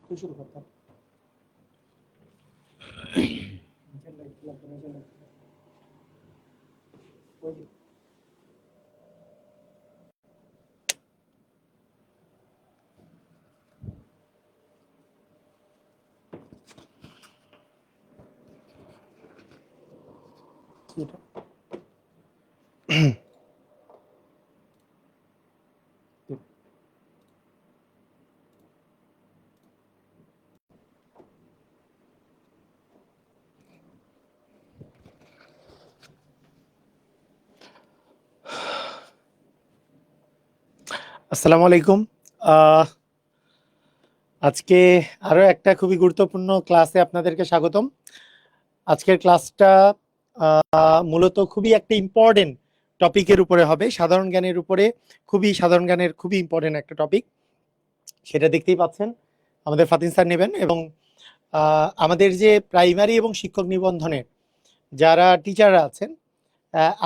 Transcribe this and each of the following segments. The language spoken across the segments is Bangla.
তুই শুরু করতাম নিচের লাইট লাগবে নিচের লাইট ওই যে এটা আসসালামু আলাইকুম। আজকে আরো একটা খুবই গুরুত্বপূর্ণ ক্লাসে আপনাদেরকে স্বাগতম। আজকের ক্লাসটা মূলত খুবই একটা ইম্পর্টেন্ট টপিকের উপরে হবে, সাধারণ জ্ঞানের উপরে। সাধারণ জ্ঞানের খুবই ইম্পর্টেন্ট একটা টপিক, সেটা দেখতেই পাচ্ছেন আমাদের ফাতিন স্যার নেবেন। এবং আমাদের যে প্রাইমারি এবং শিক্ষক নিবন্ধনের যারা টিচাররা আছেন,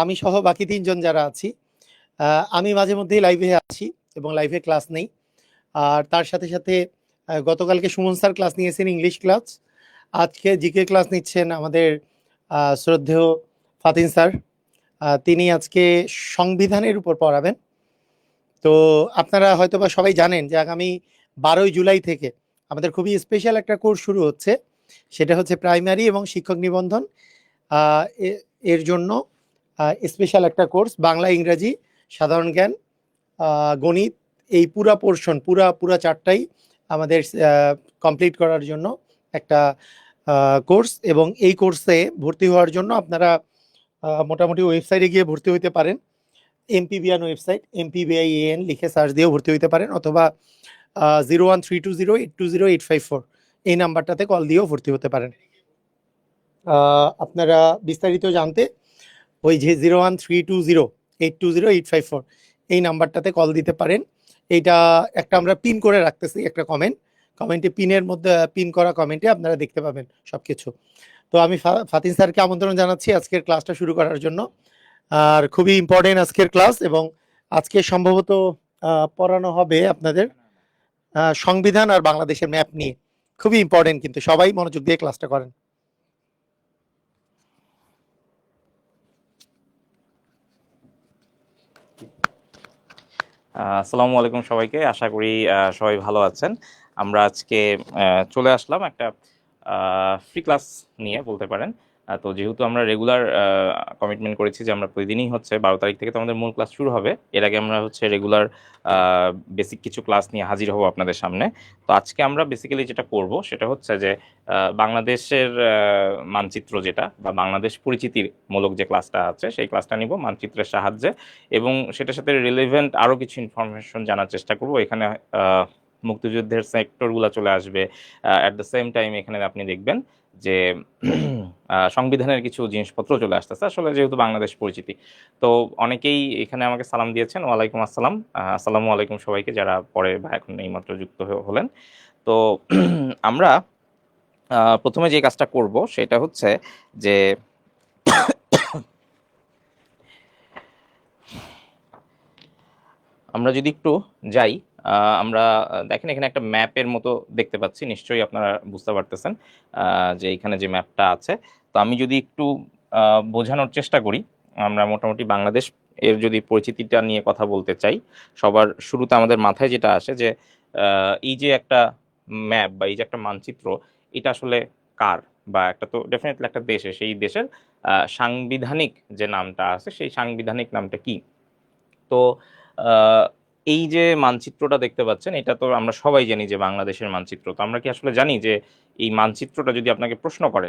আমি সহ বাকি 3 জন যারা আছি, আমি মাঝে মধ্যেই লাইভে আছি এবং লাইভে ক্লাস নেই। আর তার সাথে সাথে গতকালকে সুমন স্যার ক্লাস নিয়েছেন, ইংলিশ ক্লাস। আজকে জিকে ক্লাস নিচ্ছেন আমাদের শ্রদ্ধেয় ফাতিন স্যার। তিনি আজকে সংবিধানের উপর পড়াবেন। তো আপনারা হয়তোবা সবাই জানেন যে আগামী 12ই জুলাই থেকে আমাদের খুবই স্পেশাল একটা কোর্স শুরু হচ্ছে, সেটা হচ্ছে প্রাইমারি এবং শিক্ষক নিবন্ধন। এর জন্য স্পেশাল একটা কোর্স, বাংলা, ইংরাজি, সাধারণ জ্ঞান, গণিত, এই পুরা পোর্শন পুরা চারটাই আমাদের কমপ্লিট করার জন্য একটা কোর্স। এবং এই কোর্সে ভর্তি হওয়ার জন্য আপনারা মোটামুটি ওয়েবসাইটে গিয়ে ভর্তি হইতে পারেন। এমপিবিআন ওয়েবসাইট, MPBIAN লিখে সার্চ দিয়েও ভর্তি হইতে পারেন, অথবা 0132082084 এই নাম্বারটাতে কল দিয়েও ভর্তি হতে পারেন। আপনারা বিস্তারিত জানতে ওই যে 0132082084 এই নাম্বারটাতে কল দিতে পারেন। এইটা একটা আমরা পিন করে রাখতেছি, একটা কমেন্টে পিনের মধ্যে পিন করা কমেন্টে আপনারা দেখতে পাবেন সবকিছু। তো আমি ফাতিন স্যারকে আমন্ত্রণ জানাচ্ছি আজকের ক্লাসটা শুরু করার জন্য। আর খুবই ইম্পর্টেন্ট আজকের ক্লাস, এবং আজকে সম্ভবত পড়ানো হবে আপনাদের সংবিধান আর বাংলাদেশের ম্যাপ নিয়ে। খুবই ইম্পর্টেন্ট, কিন্তু সবাই মনোযোগ দিয়ে ক্লাসটা করেন। আসসালামু আলাইকুম সবাইকে, আশা করি সবাই ভালো আছেন। আমরা আজকে চলে আসলাম একটা ফ্রি ক্লাস নিয়ে বলতে পারেন। তো যেহেতু আমরা রেগুলার কমিটমেন্ট করেছি যে আমরা প্রতিদিনই হচ্ছে 12 তারিখ থেকে তো আমাদের মূল ক্লাস শুরু হবে, এর আগে আমরা হচ্ছে রেগুলার বেসিক কিছু ক্লাস নিয়ে হাজির হব আপনাদের সামনে। তো আজকে আমরা বেসিক্যালি যেটা করব সেটা হচ্ছে যে বাংলাদেশের মানচিত্র যেটা বা বাংলাদেশ পরিচিতির মূলক যে ক্লাসটা আছে সেই ক্লাসটা নিব মানচিত্রের সাহায্যে, এবং সেটার সাথে রিলেভেন্ট আরও কিছু ইনফরমেশন জানার চেষ্টা করব। এখানে মুক্তিযুদ্ধের সেক্টরগুলো চলে আসবে। অ্যাট দ্য সেম টাইম এখানে আপনি দেখবেন যে সংবিধানের কিছু জিনিসপত্র চলে আসতেছে, আসলে যেহেতু বাংলাদেশ পরিচিতি। তো অনেকেই এখানে আমাকে সালাম দিয়েছেন, ওয়ালাইকুম আসসালাম। আসসালামু আলাইকুম সবাইকে যারা পরে বা এখন এইমাত্র যুক্ত হলেন। তো আমরা প্রথমে যে কাজটা করব সেটা হচ্ছে যে আমরা যদি একটু যাই, আমরা দেখেন এখানে একটা ম্যাপের মতো দেখতে পাচ্ছি, নিশ্চয়ই আপনারা বুঝতে পারতেছেন যে এখানে যে ম্যাপটা আছে। তো আমি যদি একটু বোঝানোর চেষ্টা করি, আমরা মোটামুটি বাংলাদেশ এর যদি পরিচিতিটা নিয়ে কথা বলতে চাই, সবার শুরুতে আমাদের মাথায় যেটা আসে যে এই যে একটা ম্যাপ বা এই যে একটা মানচিত্র, এটা আসলে কার, বা একটা তো ডেফিনেটলি একটা দেশে, সেই দেশের সাংবিধানিক যে নামটা আছে সেই সাংবিধানিক নামটা কি। তো এই যে মানচিত্রটা দেখতে পাচ্ছেন, এটা তো আমরা সবাই জানি যে বাংলাদেশের মানচিত্র। তো আমরা কি আসলে জানি যে এই মানচিত্রটা যদি আপনাকে প্রশ্ন করে,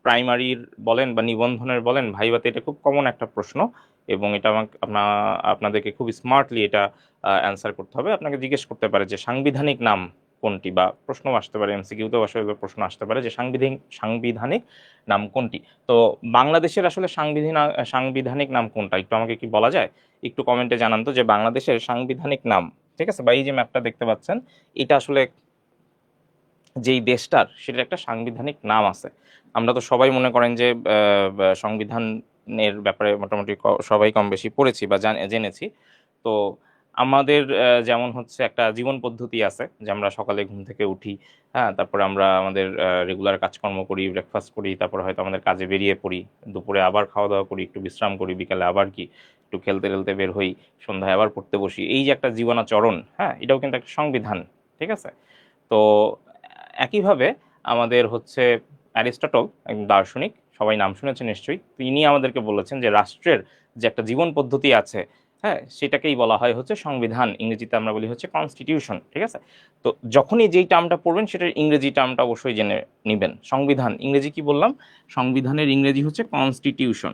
প্রাইমারির বলেন বা নিবন্ধনের বলেন, ভাইভাতে এটা খুব কমন একটা প্রশ্ন, এবং এটা আমাকে আপনাদেরকে খুব স্মার্টলি এটা অ্যান্সার করতে হবে। আপনাকে জিজ্ঞেস করতে পারে যে সাংবিধানিক নাম কোনটি, বা প্রশ্ন আসতে পারে, MCQতেও আসলে প্রশ্ন আসতে পারে যে সাংবিধানিক নাম কোনটি। তো বাংলাদেশের আসলে সাংবিধানিক নাম কোনটা একটু আমাকে কি বলা যায়? একটু কমেন্টে জানান তো যে বাংলাদেশের সাংবিধানিক নাম, ঠিক আছে, বা এই যে ম্যাপটা দেখতে পাচ্ছেন, এটা আসলে যেই দেশটার সেটার একটা সাংবিধানিক নাম আছে। আমরা তো সবাই মনে করেন যে সংবিধানের ব্যাপারে মোটামুটি সবাই কম বেশি পড়েছি বা জেনেছি। তো আমাদের যেমন হচ্ছে একটা জীবন পদ্ধতি আছে যে আমরা সকালে ঘুম থেকে উঠি, হ্যাঁ, তারপরে আমরা আমাদের রেগুলার কাজকর্ম করি, ব্রেকফাস্ট করি, তারপরে হয়তো আমাদের কাজে বেরিয়ে পড়ি, দুপুরে আবার খাওয়া দাওয়া করি, একটু বিশ্রাম করি, বিকালে আবার কি একটু খেলতে খেলতে বের হই, সন্ধ্যায় আবার পড়তে বসি। এই যে একটা জীবনাচরণ, হ্যাঁ, এটাও কিন্তু একটা সংবিধান। ঠিক আছে? তো একইভাবে আমাদের হচ্ছে অ্যারিস্টটল, একজন দার্শনিক, সবাই নাম শুনেছেন নিশ্চয়ই, তিনি আমাদেরকে বলেছেন যে রাষ্ট্রের যে একটা জীবন পদ্ধতি আছে, হ্যাঁ, সেটাকেই বলা হয় হচ্ছে সংবিধান, ইংরেজিতে আমরা বলি হচ্ছে কনস্টিটিউশন। ঠিক আছে? তো যখনই যেই টার্মটা পড়বেন সেটার ইংরেজি টার্মটা অবশ্যই জেনে নেবেন। সংবিধান ইংরেজি কি বললাম? সংবিধানের ইংরেজি হচ্ছে কনস্টিটিউশন।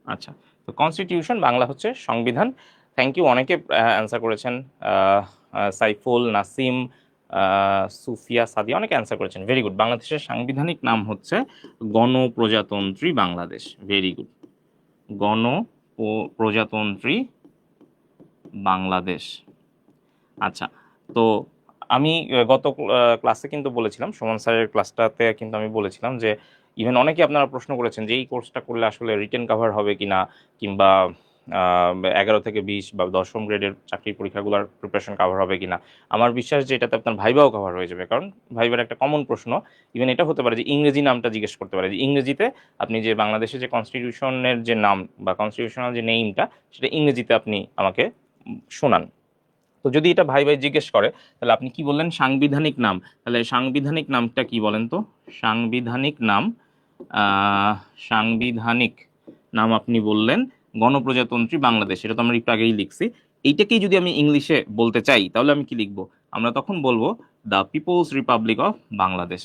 আচ্ছা, তো কনস্টিটিউশন বাংলা হচ্ছে সংবিধান। থ্যাংক ইউ, অনেকে অ্যান্সার করেছেন। সাইফুল, নাসিম, সুফিয়া, সাদিয়া, অনেকে অ্যান্সার করেছেন। Very good. বাংলাদেশের সাংবিধানিক নাম হচ্ছে গণপ্রজাতন্ত্রী বাংলাদেশ। ভেরি গুড, গণপ্রজাতন্ত্রী বাংলাদেশ। আচ্ছা, তো আমি গত ক্লাসে কিন্তু বলেছিলাম, সুমন স্যারের ক্লাসটাতে কিন্তু আমি বলেছিলাম যে ইভেন অনেকে আপনারা প্রশ্ন করেছেন যে এই কোর্সটা করলে আসলে রিটেন কভার হবে কিনা, কিংবা 11 থেকে 20 বা 10ম গ্রেডের চাকরির পরীক্ষাগুলোর প্রিপারেশন কভার হবে কিনা। আমার বিশ্বাস যে এটাতে আপনার ভাইভাও কভার হয়ে যাবে, কারণ ভাইবার একটা কমন প্রশ্ন ইভেন এটা হতে পারে যে ইংরেজি নামটা জিজ্ঞেস করতে পারে, যে ইংরেজিতে আপনি যে বাংলাদেশের যে কনস্টিটিউশনের যে নাম বা কনস্টিটিউশনাল যে নেইমটা, সেটা ইংরেজিতে আপনি আমাকে শোনান। তো যদি এটা ভাই ভাই জিজ্ঞেস করে, তাহলে আপনি কি বললেন? সাংবিধানিক নাম। তাহলে সাংবিধানিক নামটা কি বলেন তো? সাংবিধানিক নাম, সাংবিধানিক নাম আপনি বললেন গণপ্রজাতন্ত্রী বাংলাদেশ। এটা তো আমরা একটু আগেই লিখছি। এইটাকেই যদি আমি ইংলিশে বলতে চাই তাহলে আমি কি লিখবো? আমরা তখন বলবো the People's Republic of Bangladesh.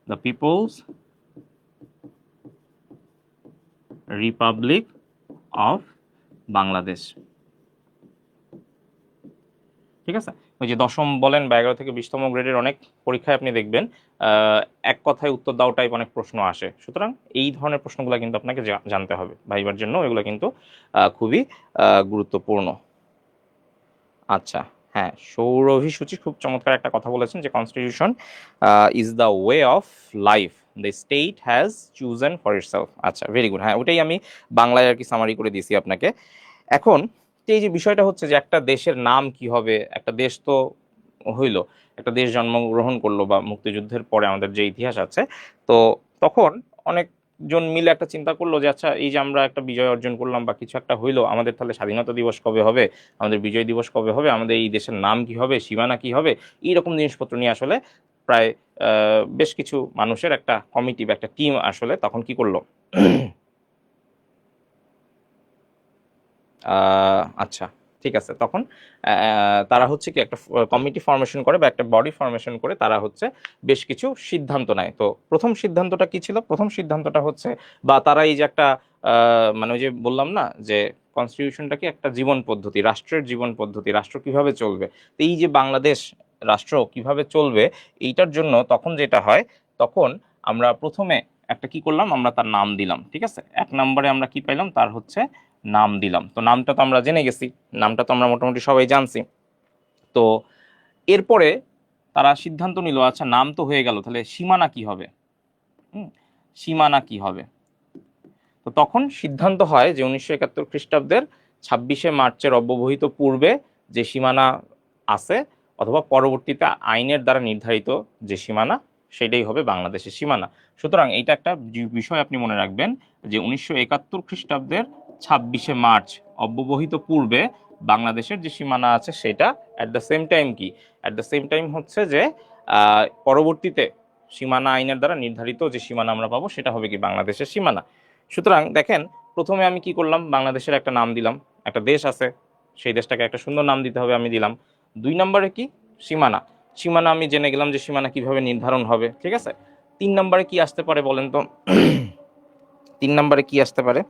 The People's Republic of Bangladesh. ঠিক আছে? ওই যে 10ম বলেন বা 11 থেকে 20তম গ্রেডের অনেক পরীক্ষায় আপনি দেখবেন এক কথায় উত্তর দাও টাইপ অনেক প্রশ্ন আসে। সুতরাং এই ধরনের প্রশ্নগুলো কিন্তু আপনাকে জানতে হবে ভাইবার জন্য, এগুলো কিন্তু খুবই গুরুত্বপূর্ণ। আচ্ছা, হ্যাঁ, সৌরভী সূচি খুব চমৎকার একটা কথা বলেছেন যে constitution is the way of life the state has chosen for itself. আচ্ছা, ভেরি গুড। হ্যাঁ, ওটাই আমি বাংলায় আর কি সামারি করে দিয়েছি আপনাকে। এখন এই যে বিষয়টা হচ্ছে যে একটা দেশের নাম কি হবে, একটা দেশ তো হইলো, একটা দেশ জন্মগ্রহণ করলো বা মুক্তিযুদ্ধের পরে আমাদের যে ইতিহাস আছে, তো তখন অনেকজন মিলে একটা চিন্তা করলো যে আচ্ছা, এই যে আমরা একটা বিজয় অর্জন করলাম বা কিছু একটা হইলো, আমাদের তাহলে স্বাধীনতা দিবস কবে হবে, আমাদের বিজয় দিবস কবে হবে, আমাদের এই দেশের নাম কি হবে, সীমানা কি হবে, এইরকম জিনিসপত্র নিয়ে আসলে প্রায় বেশ কিছু মানুষের একটা কমিটি বা একটা টিম আসলে তখন কি করলো, আচ্ছা, ঠিক আছে, তখন তারা হচ্ছে কি একটা কমিটি ফরমেশন করে বা একটা বডি ফরমেশন করে তারা হচ্ছে বেশ কিছু সিদ্ধান্ত নেয়। তো প্রথম সিদ্ধান্তটা কি ছিল? প্রথম সিদ্ধান্তটা হচ্ছে, বা তারা এই যে একটা মানে ওই যে বললাম না যে কনস্টিটিউশনটা কি একটা জীবন পদ্ধতি, রাষ্ট্রের জীবন পদ্ধতি, রাষ্ট্র কিভাবে চলবে, তো এই যে বাংলাদেশ রাষ্ট্র কিভাবে চলবে, এইটার জন্য তখন যেটা হয়, তখন আমরা প্রথমে একটা কি করলাম, আমরা তার নাম দিলাম। ঠিক আছে? 1 নম্বরে আমরা কি পাইলাম? তার হচ্ছে নাম দিলাম। তো নামটা তো আমরা জেনে গেছি, নামটা তো আমরা মোটামুটি সবাই জানছি। তো এরপরে তারা সিদ্ধান্ত নিল, আচ্ছা নাম তো হয়ে গেল, তাহলে সীমানা কি হবে? সীমানা কি হবে? তো তখন সিদ্ধান্ত হয় যে 1971 খ্রিস্টাব্দের 26শে মার্চের অব্যবহিত পূর্বে যে সীমানা আছে, অথবা পরবর্তীতে আইনের দ্বারা নির্ধারিত যে সীমানা, সেটাই হবে বাংলাদেশের সীমানা। সুতরাং এইটা একটা বিষয় আপনি মনে রাখবেন যে 1971 খ্রিস্টাব্দের 26শে মার্চ অব্যবহিত পূর্বে বাংলাদেশের যে সীমানা আছে সেটা অ্যাট দ্য সেম টাইম কি, অ্যাট দ্য সেম টাইম হচ্ছে যে পরবর্তীতে সীমানা আইনের দ্বারা নির্ধারিত যে সীমানা আমরা পাবো সেটা হবে কি বাংলাদেশের সীমানা। সুতরাং দেখেন, প্রথমে আমি কি করলাম, বাংলাদেশের একটা নাম দিলাম, একটা দেশ আছে, সেই দেশটাকে একটা সুন্দর নাম দিতে হবে, আমি দিলাম। 2 নম্বরে কি? সীমানা। সীমানা আমি জেনে গেলাম যে সীমানা কিভাবে নির্ধারণ হবে। ঠিক আছে? 3 নম্বরে কি আসতে পারে বলেন তো? 3 নম্বরে কি আসতে পারে?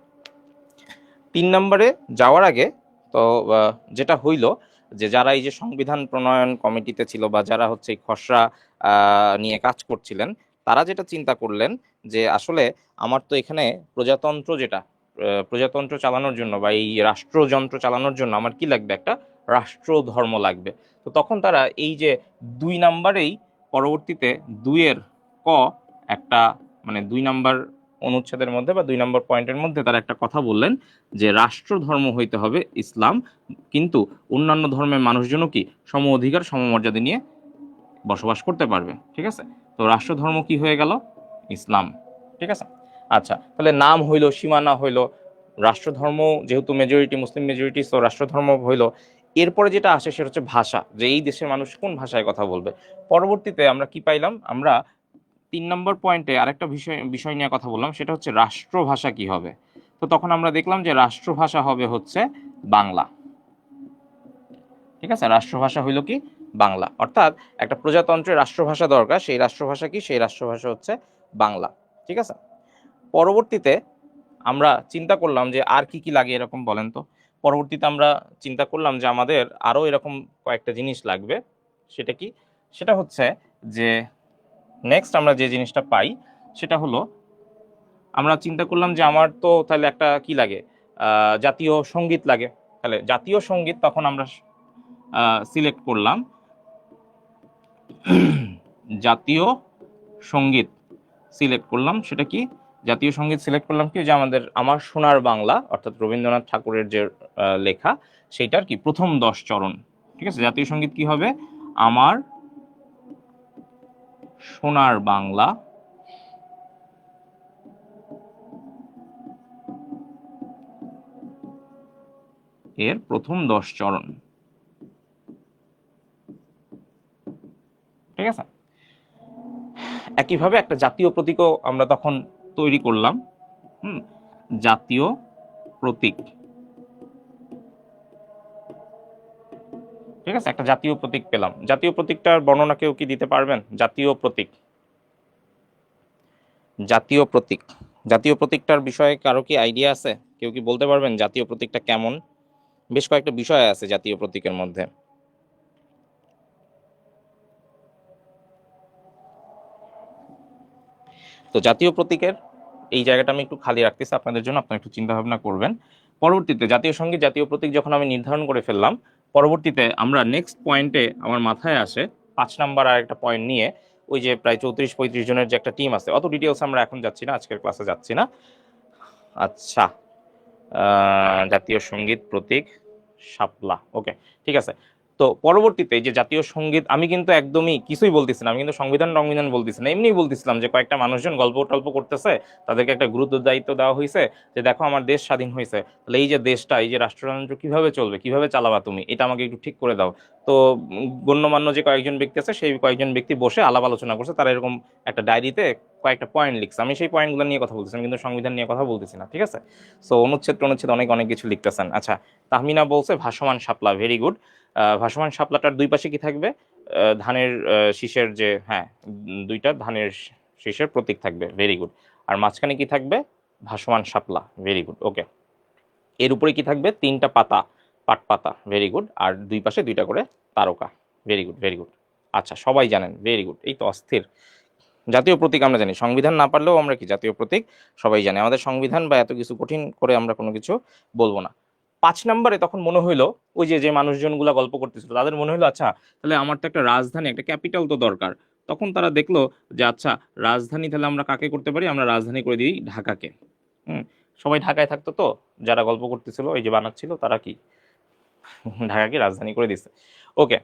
3 নম্বরে যাওয়ার আগে তো যেটা হইল যে যারা এই যে সংবিধান প্রণয়ন কমিটিতে ছিল বা যারা হচ্ছে এই খসড়া নিয়ে কাজ করছিলেন, তারা যেটা চিন্তা করলেন যে আসলে আমার তো এখানে প্রজাতন্ত্র যেটা প্রজাতন্ত্র চালানোর জন্য বা এই রাষ্ট্রযন্ত্র চালানোর জন্য আমার কি লাগবে? একটা রাষ্ট্র ধর্ম লাগবে। তো তখন তারা এই যে 2 নম্বরেই পরবর্তীতে 2-এর ক একটা, মানে 2 নম্বর অনুচ্ছেদের মধ্যে বা 2 নম্বর পয়েন্টের মধ্যে তারা একটা কথা বললেন যে রাষ্ট্র ধর্ম হইতে হবে ইসলাম, কিন্তু অন্যান্য ধর্মের মানুষজনও কি সম অধিকার সমমর্যাদা নিয়ে বসবাস করতে পারবে। ঠিক আছে, তো রাষ্ট্র ধর্ম কি হয়ে গেল? ইসলাম। ঠিক আছে, আচ্ছা তাহলে নাম হইলো, সীমানা হইলো, রাষ্ট্রধর্ম যেহেতু মেজরিটি মুসলিম মেজরিটি, তো রাষ্ট্রধর্ম হইলো। এরপরে যেটা আসে সেটা হচ্ছে ভাষা, যে এই দেশের মানুষ কোন ভাষায় কথা বলবে। পরবর্তীতে আমরা কি পাইলাম? আমরা 3 নম্বর পয়েন্টে আরেকটা বিষয় বিষয় নিয়ে কথা বললাম, সেটা হচ্ছে রাষ্ট্রভাষা কি হবে। তো তখন আমরা দেখলাম যে রাষ্ট্রভাষা হবে হচ্ছে বাংলা। ঠিক আছে, রাষ্ট্রভাষা হইল কি? বাংলা। অর্থাৎ একটা প্রজাতন্ত্রের রাষ্ট্রভাষা দরকার, সেই রাষ্ট্রভাষা কি? সেই রাষ্ট্রভাষা হচ্ছে বাংলা। ঠিক আছে, পরবর্তীতে আমরা চিন্তা করলাম যে আর কি কি লাগে এরকম, বলেন তো। পরবর্তীতে আমরা চিন্তা করলাম যে আমাদের আরো এরকম কয়েকটা জিনিস লাগবে। সেটা কি? সেটা হচ্ছে যে নেক্সট আমরা যে জিনিসটা পাই সেটা হলো, আমরা চিন্তা করলাম যে আমার তো তাহলে একটা কি লাগে, জাতীয় সঙ্গীত লাগে। তাহলে জাতীয় সঙ্গীত তখন আমরা সিলেক্ট করলাম জাতীয় সঙ্গীত সিলেক্ট করলাম। সেটা কি? জাতীয় সঙ্গীত সিলেক্ট করলাম কি, যে আমাদের আমার সোনার বাংলা, অর্থাৎ রবীন্দ্রনাথ ঠাকুরের যে লেখা, সেইটার কি প্রথম 10 চরণ। ঠিক আছে, জাতীয় সঙ্গীত কি হবে? আমার সোনার বাংলা এর প্রথম 10 চরণ। ঠিক আছে, একইভাবে একটা জাতীয় প্রতীকও আমরা তখন তৈরি করলাম। জাতীয় প্রতীক। ঠিক আছে, একটা জাতীয় প্রতীক পেলাম। জাতীয় প্রতীকটার বর্ণনা কেউ কি দিতে পারবেন? জাতীয় প্রতীক, জাতীয় প্রতীক, জাতীয় প্রতীকটার বিষয়ে কারো কি আইডিয়া আছে? কেউ কি বলতে পারবেন জাতীয় প্রতীকটা কেমন? বেশ কয়েকটা বিষয় আছে জাতীয় প্রতীকের মধ্যে। তো জাতীয় প্রতীকের এই জায়গাটা আমি একটু খালি রাখতেছি আপনাদের জন্য, আপনারা একটু চিন্তা ভাবনা করবেন। পরবর্তীতে জাতীয় সঙ্গীত জাতীয় প্রতীক যখন আমি নির্ধারণ করে ফেললাম, পরবর্তীতে আমরা নেক্সট পয়েন্টে আমার মাথায় আসে 5 নাম্বার আর একটা পয়েন্ট নিয়ে, ওই যে প্রায় 34-35 জনের যে একটা টিম আছে, অত ডিটেলস আমরা এখন যাচ্ছি না, আজকের ক্লাসে যাচ্ছি না। আচ্ছা, জাতীয় সঙ্গীত প্রতীক শাপলা, ওকে ঠিক আছে। তো পরবর্তীতে যে জাতীয় সঙ্গীত, আমি কিন্তু একদমই কিছুই বলতেছি না, আমি কিন্তু সংবিধান বলতেছি না, এমনি বলতেছিলাম যে কয়েকটা মানুষজন গল্প টল্প করতেছে, তাদেরকে একটা গুরুত্ব দায়িত্ব দেওয়া হয়েছে যে দেখো আমার দেশ স্বাধীন হয়েছে, তাহলে এই যে দেশটা, এই যে রাষ্ট্রযন্ত্র কিভাবে চলবে, কিভাবে চালাবা তুমি, এটা আমাকে একটু ঠিক করে দাও। তো গণ্যমান্য যে কয়েকজন ব্যক্তি আছে, সেই কয়েকজন ব্যক্তি বসে আলাপ আলোচনা করছে, তারা এরকম একটা ডায়েরিতে কয়েকটা পয়েন্ট লিখছে, আমি সেই পয়েন্টগুলো নিয়ে কথা বলতেছি, আমি কিন্তু সংবিধান নিয়ে কথা বলতেছি না। ঠিক আছে, সো অনুচ্ছেদ অনেক অনেক কিছু লিখতেছেন। আচ্ছা, তাহমিনা বলছে ভাসমান শাপলা, ভেরি গুড। ভাসমান শাপলাটার দুই পাশে কি থাকবে? ধানের শীষের যে, হ্যাঁ, দুইটা ধানের শীষের প্রতীক থাকবে, ভেরি গুড। আর মাঝখানে কি থাকবে? ভাসমান শাপলা, ভেরি গুড, ওকে। এর উপরে কি থাকবে? 3টা পাতা, পাট পাতা, ভেরি গুড। আর দুই পাশে 2টা করে তারকা, ভেরি গুড ভেরি গুড। আচ্ছা, সবাই জানেন, ভেরি গুড। এই তো অস্থির। জাতীয় প্রতীক আমরা জানি, সংবিধান না পারলেও আমরা কি জাতীয় প্রতীক সবাই জানি, আমাদের সংবিধান বা এত কিছু কঠিন করে আমরা কোনো কিছু বলবো না। 5 নম্বরে তখন মনে হইলো, ওই যে যে মানুষজনগুলা গল্প করতেছিল তাদের মনে হইলো আচ্ছা তাহলে আমার তো একটা রাজধানী, একটা ক্যাপিটাল তো দরকার। তখন তারা দেখলো যে আচ্ছা রাজধানী তাহলে আমরা কাকে করতে পারি? আমরা রাজধানী করে দিই ঢাকাকে। সবাই ঢাকায় থাকতো, তো যারা গল্প করতেছিল, এই যে বানাচ্ছিল, তারা কি ঢাকাকে রাজধানী করে দিচ্ছে। ওকে,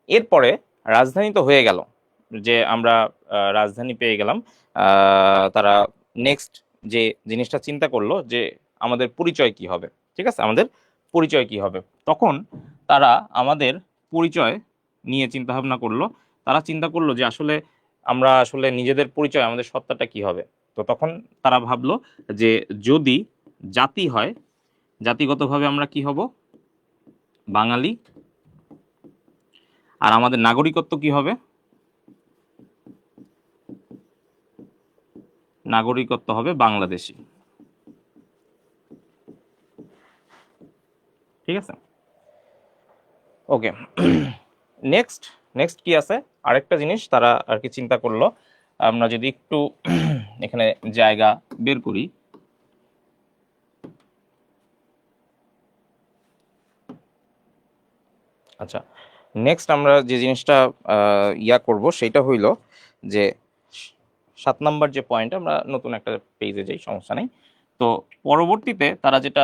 এরপরে রাজধানী তো হয়ে গেল, যে আমরা রাজধানী পেয়ে গেলাম। তারা নেক্সট যে জিনিসটা চিন্তা করলো যে আমাদের পরিচয় কি হবে। ঠিক আছে, আমাদের পরিচয় কি হবে। তখন তারা আমাদের পরিচয় নিয়ে চিন্তা ভাবনা করলো। তারা চিন্তা করলো যে আসলে আমরা আসলে নিজেদের পরিচয়, আমাদের সত্তাটা কি হবে। তো তখন তারা ভাবলো যে যদি জাতি হয়, জাতিগতভাবে আমরা কি হব? বাঙালি। আর আমাদের নাগরিকত্ব কি হবে? নাগরিকত্ব হবে বাংলাদেশী। ঠিক আছে, ওকে। নেক্সট নেক্সট কি আছে? আরেকটা জিনিস তারা আর কি চিন্তা করলো, আমরা যদি একটু এখানে জায়গা বের করি, আচ্ছা নেক্সট আমরা যে জিনিসটা ইয়া করব সেটা হইল যে 7 নাম্বার যে পয়েন্ট, আমরা নতুন একটা পেজে যাই, সমস্যা নেই। তো পরবর্তীতে তারা যেটা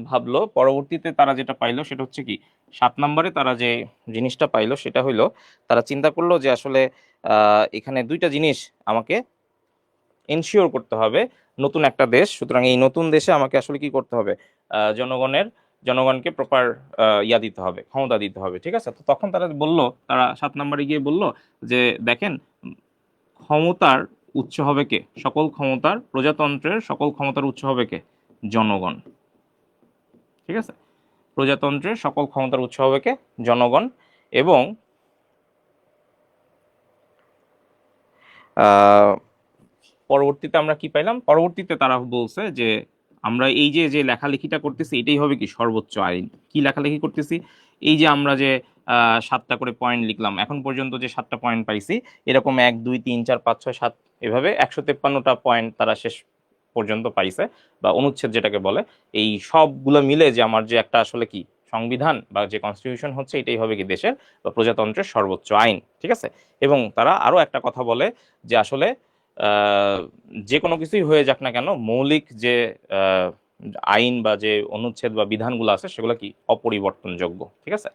ভাবলো, পরবর্তীতে তারা যেটা পাইলো সেটা হচ্ছে কি, 7 নম্বরে তারা যে জিনিসটা পাইলো সেটা হইলো, তারা চিন্তা করলো যে আসলে এখানে দুইটা জিনিস আমাকে এনশিওর করতে হবে। নতুন একটা দেশ, সুতরাং এই নতুন দেশে আমাকে আসলে কি করতে হবে, জনগণকে প্রপার ইয়া দিতে হবে, ক্ষমতা দিতে হবে, ঠিক আছে। তো তখন তারা বলল, তারা 7 নম্বরে গিয়ে বলল যে দেখেন, ক্ষমতার উৎস হবে কে, সকল ক্ষমতার, প্রজাতন্ত্রের সকল ক্ষমতার উৎস হবে কে, জনগণ, ঠিক আছে। প্রজাতন্ত্রের সকল ক্ষমতার উৎস হবে কে, জনগণ। এবং পরবর্তীতে আমরা কি পাইলাম, পরবর্তীতে তারা বলছে যে আমরা এই যে যে লেখালেখিটা করতেছি এটাই হবে কি সর্বোচ্চ আইন। কি লেখালেখি করতেছি, এই যে আমরা যে 7টা করে পয়েন্ট লিখলাম, এখন পর্যন্ত যে 7টা পয়েন্ট পাইছি, এরকম 1 2 3 4 5 6 7 এভাবে 153টা পয়েন্ট তারা শেষ পর্যন্ত পাইছে, বা অনুচ্ছেদ যেটাকে বলে। এই সবগুলো মিলে যে আমার যে একটা আসলে কি সংবিধান বা যে কনস্টিটিউশন হচ্ছে, এটাই হবে কি দেশের বা প্রজাতন্ত্রের সর্বোচ্চ আইন, ঠিক আছে। এবং তারা আরো একটা কথা বলে যে আসলে যে কোনো কিছুই হয়ে যাক না কেন, মৌলিক যে আইন বা যে অনুচ্ছেদ বা বিধানগুলো আছে সেগুলো কি অপরিবর্তনযোগ্য, ঠিক আছে।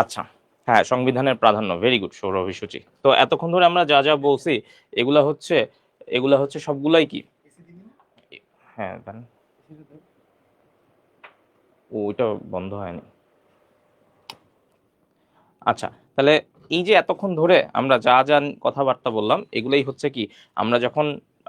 আচ্ছা, হ্যাঁ, সংবিধানের প্রাধান্য, ভেরি গুড সৌরভী সূচি। তো এতক্ষণ ধরে আমরা যা যা বলছি এগুলা হচ্ছে সবগুলাই কি, হ্যাঁ দেন। ও, ওইটা বন্ধ হয়নি। আচ্ছা, তাহলে এই যে এতক্ষণ ধরে আমরা যা যা কথাবার্তা বললাম, এগুলাই হচ্ছে কি, আমরা যখন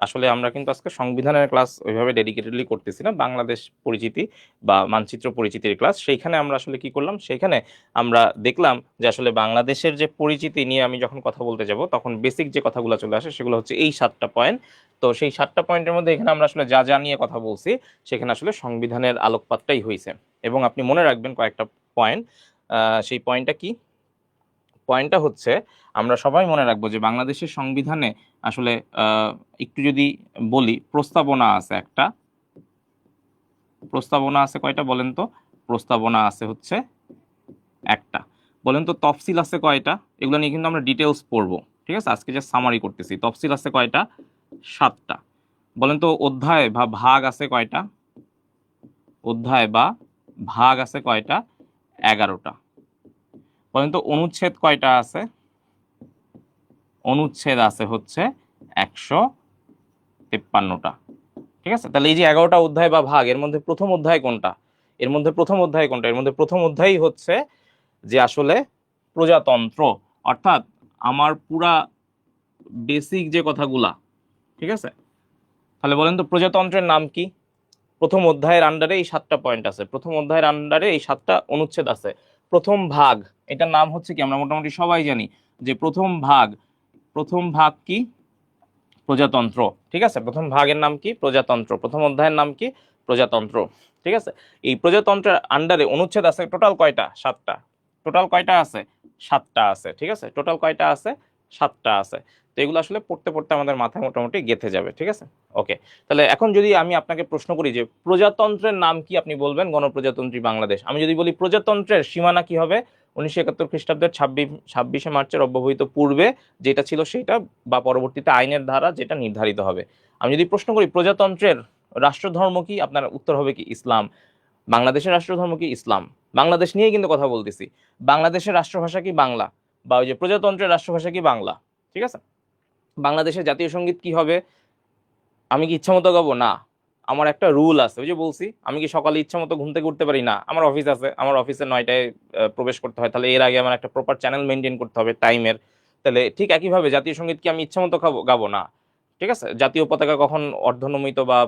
আসলে আমরা কিন্তু আজকে সংবিধানের ক্লাস ওইভাবে ডেডিকেটেডলি করতেছি না, বাংলাদেশ পরিচিতি বা মানচিত্র পরিচিতির ক্লাস, সেইখানে আমরা আসলে কি করলাম, সেইখানে আমরা দেখলাম যে আসলে বাংলাদেশের যে পরিচিতি নিয়ে আমি যখন কথা বলতে যাব, তখন বেসিক যে কথাগুলো চলে আসে সেগুলো হচ্ছে এই 7টা পয়েন্ট। তো সেই 7টা পয়েন্টের মধ্যে এখানে আমরা আসলে যা যা নিয়ে কথা বলছি, সেখানে আসলে সংবিধানের আলোকপাতটাই হয়েছে। এবং আপনি মনে রাখবেন কয়েকটা পয়েন্ট। সেই পয়েন্টটা কি, পয়েন্টটা হচ্ছে, আমরা সবাই মনে রাখবো যে বাংলাদেশের সংবিধানে আসলে একটু যদি বলি, প্রস্তাবনা আছে একটা, প্রস্তাবনা আছে কয়টা বলেন তো, প্রস্তাবনা আছে হচ্ছে একটা। বলেন তো তফসিল আছে কয়টা, এগুলো নিয়ে কিন্তু আমরা ডিটেলস পড়বো, ঠিক আছে, আজকে যে সামারি করতেছি। তফসিল আছে কয়টা, 7টা। বলেন তো অধ্যায় বা ভাগ আছে কয়টা, অধ্যায় বা ভাগ আছে কয়টা, 11টা। বলেন তো অনুচ্ছেদ কয়টা আছে, অনুচ্ছেদ আছে হচ্ছে 153টা, ঠিক আছে। তাহলে এই যে 11টা অধ্যায় বা ভাগ, এর মধ্যে প্রথম অধ্যায় কোনটা, এর মধ্যে প্রথম অধ্যায় কোনটা, এর মধ্যে প্রথম অধ্যায়ই হচ্ছে যে আসলে প্রজাতন্ত্র, অর্থাৎ আমার পুরা বেসিক যে কথাগুলা, ঠিক আছে। তাহলে বলেন তো প্রজাতন্ত্রের নাম কি, প্রথম অধ্যায়ের আন্ডারে এই 7টা পয়েন্ট আছে, প্রথম অধ্যায়ের আন্ডারে এই 7টা অনুচ্ছেদ আছে। প্রথম ভাগ, এটার নাম হচ্ছে কি, আমরা মোটামুটি সবাই জানি যে প্রথম ভাগ, প্রথম ভাগ কি, প্রজাতন্ত্র, ঠিক আছে। প্রথম ভাগের নাম কি, প্রজাতন্ত্র। প্রথম অধ্যায়ের নাম কি, প্রজাতন্ত্র, ঠিক আছে। এই প্রজাতন্ত্রের আন্ডারে অনুচ্ছেদ আছে টোটাল কয়টা, 7টা। টোটাল কয়টা আছে, 7টা আছে, ঠিক আছে। টোটাল কয়টা আছে, 7টা আছে। তো এগুলো আসলে পড়তে পড়তে আমাদের মাথায় মোটামুটি গেঁথে যাবে, ঠিক আছে। ওকে, তাহলে এখন যদি আমি আপনাকে প্রশ্ন করি যে প্রজাতন্ত্রের নাম কি, আপনি বলবেন গণপ্রজাতন্ত্রী বাংলাদেশ। আমি যদি বলি প্রজাতন্ত্রের সীমানা কি হবে, 1971 খ্রিস্টাব্দের 26শে মার্চের অব্যবহিত পূর্বে যেটা ছিল সেটা, বা পরবর্তীতে আইনের ধারা যেটা নির্ধারিত হবে। আমি যদি প্রশ্ন করি প্রজাতন্ত্রের রাষ্ট্রধর্ম কি, আপনার উত্তর হবে কি, ইসলাম। বাংলাদেশের রাষ্ট্রধর্ম কি, ইসলাম। বাংলাদেশ নিয়েই কিন্তু কথা বলতেছি। বাংলাদেশের রাষ্ট্রভাষা কি, বাংলা। বা ওই যে প্রজাতন্ত্রের রাষ্ট্রভাষা কি, বাংলা, ঠিক আছে। বাংলাদেশের জাতীয় সঙ্গীত কি হবে, আমি কি ইচ্ছা মতো গাবো, না, আমার একটা রুল আছে। ওই যে বলছি, আমি কি সকালে ইচ্ছা মতো ঘুম থেকে উঠতে পারি, না, আমার অফিস আছে, আমার অফিসে 9টায় প্রবেশ করতে হয়, তাহলে এর আগে আমার একটা প্রপার চ্যানেল মেনটেন করতে হবে টাইমের। তাহলে ঠিক একইভাবে জাতীয় সঙ্গীত কি আমি ইচ্ছা মতো গাবো, না, ঠিক আছে। জাতীয় পতাকা কখন অর্ধনমিত বা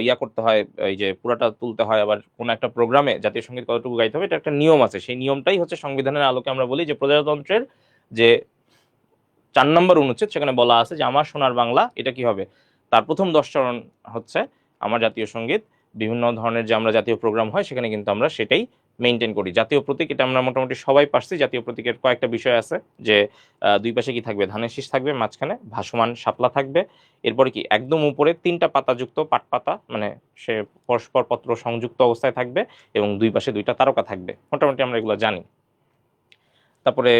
ইয়া করতে হয়, এই যে পুরাটা তুলতে হয়, আবার কোন একটা প্রোগ্রামে জাতীয় সঙ্গীত কতটুকু গাইতে হবে, এটা একটা নিয়ম আছে। সেই নিয়মটাই হচ্ছে সংবিধানের আলোকে আমরা বলি যে প্রজাতন্ত্রের যে 4 নম্বর অনুচ্ছেদ, সেখানে বলা আছে যে আমার সোনার বাংলা, এটা কি হবে, তার প্রথম 10 চরণ হচ্ছে আমার জাতীয় সঙ্গীত। বিভিন্ন ধরনের যে আমরা জাতীয় প্রোগ্রাম হয় সেখানে কিন্তু আমরা সেটাই মেনটেন করি। জাতীয় প্রতীক, এটা আমরা মোটামুটি সবাই পারছি। জাতীয় প্রতীকের কয়েকটা বিষয় আছে, যে দুই পাশে কি থাকবে, ধানের শীষ থাকবে, মাঝখানে ভাসমান শাপলা থাকবে, এরপরে কি একদম উপরে 3টা পাতাযুক্ত পাট পাতা, মানে সে পরস্পর পত্র সংযুক্ত অবস্থায় থাকবে, এবং দুই পাশে 2টা তারকা থাকবে। মোটামুটি আমরা এগুলো জানি। তারপরে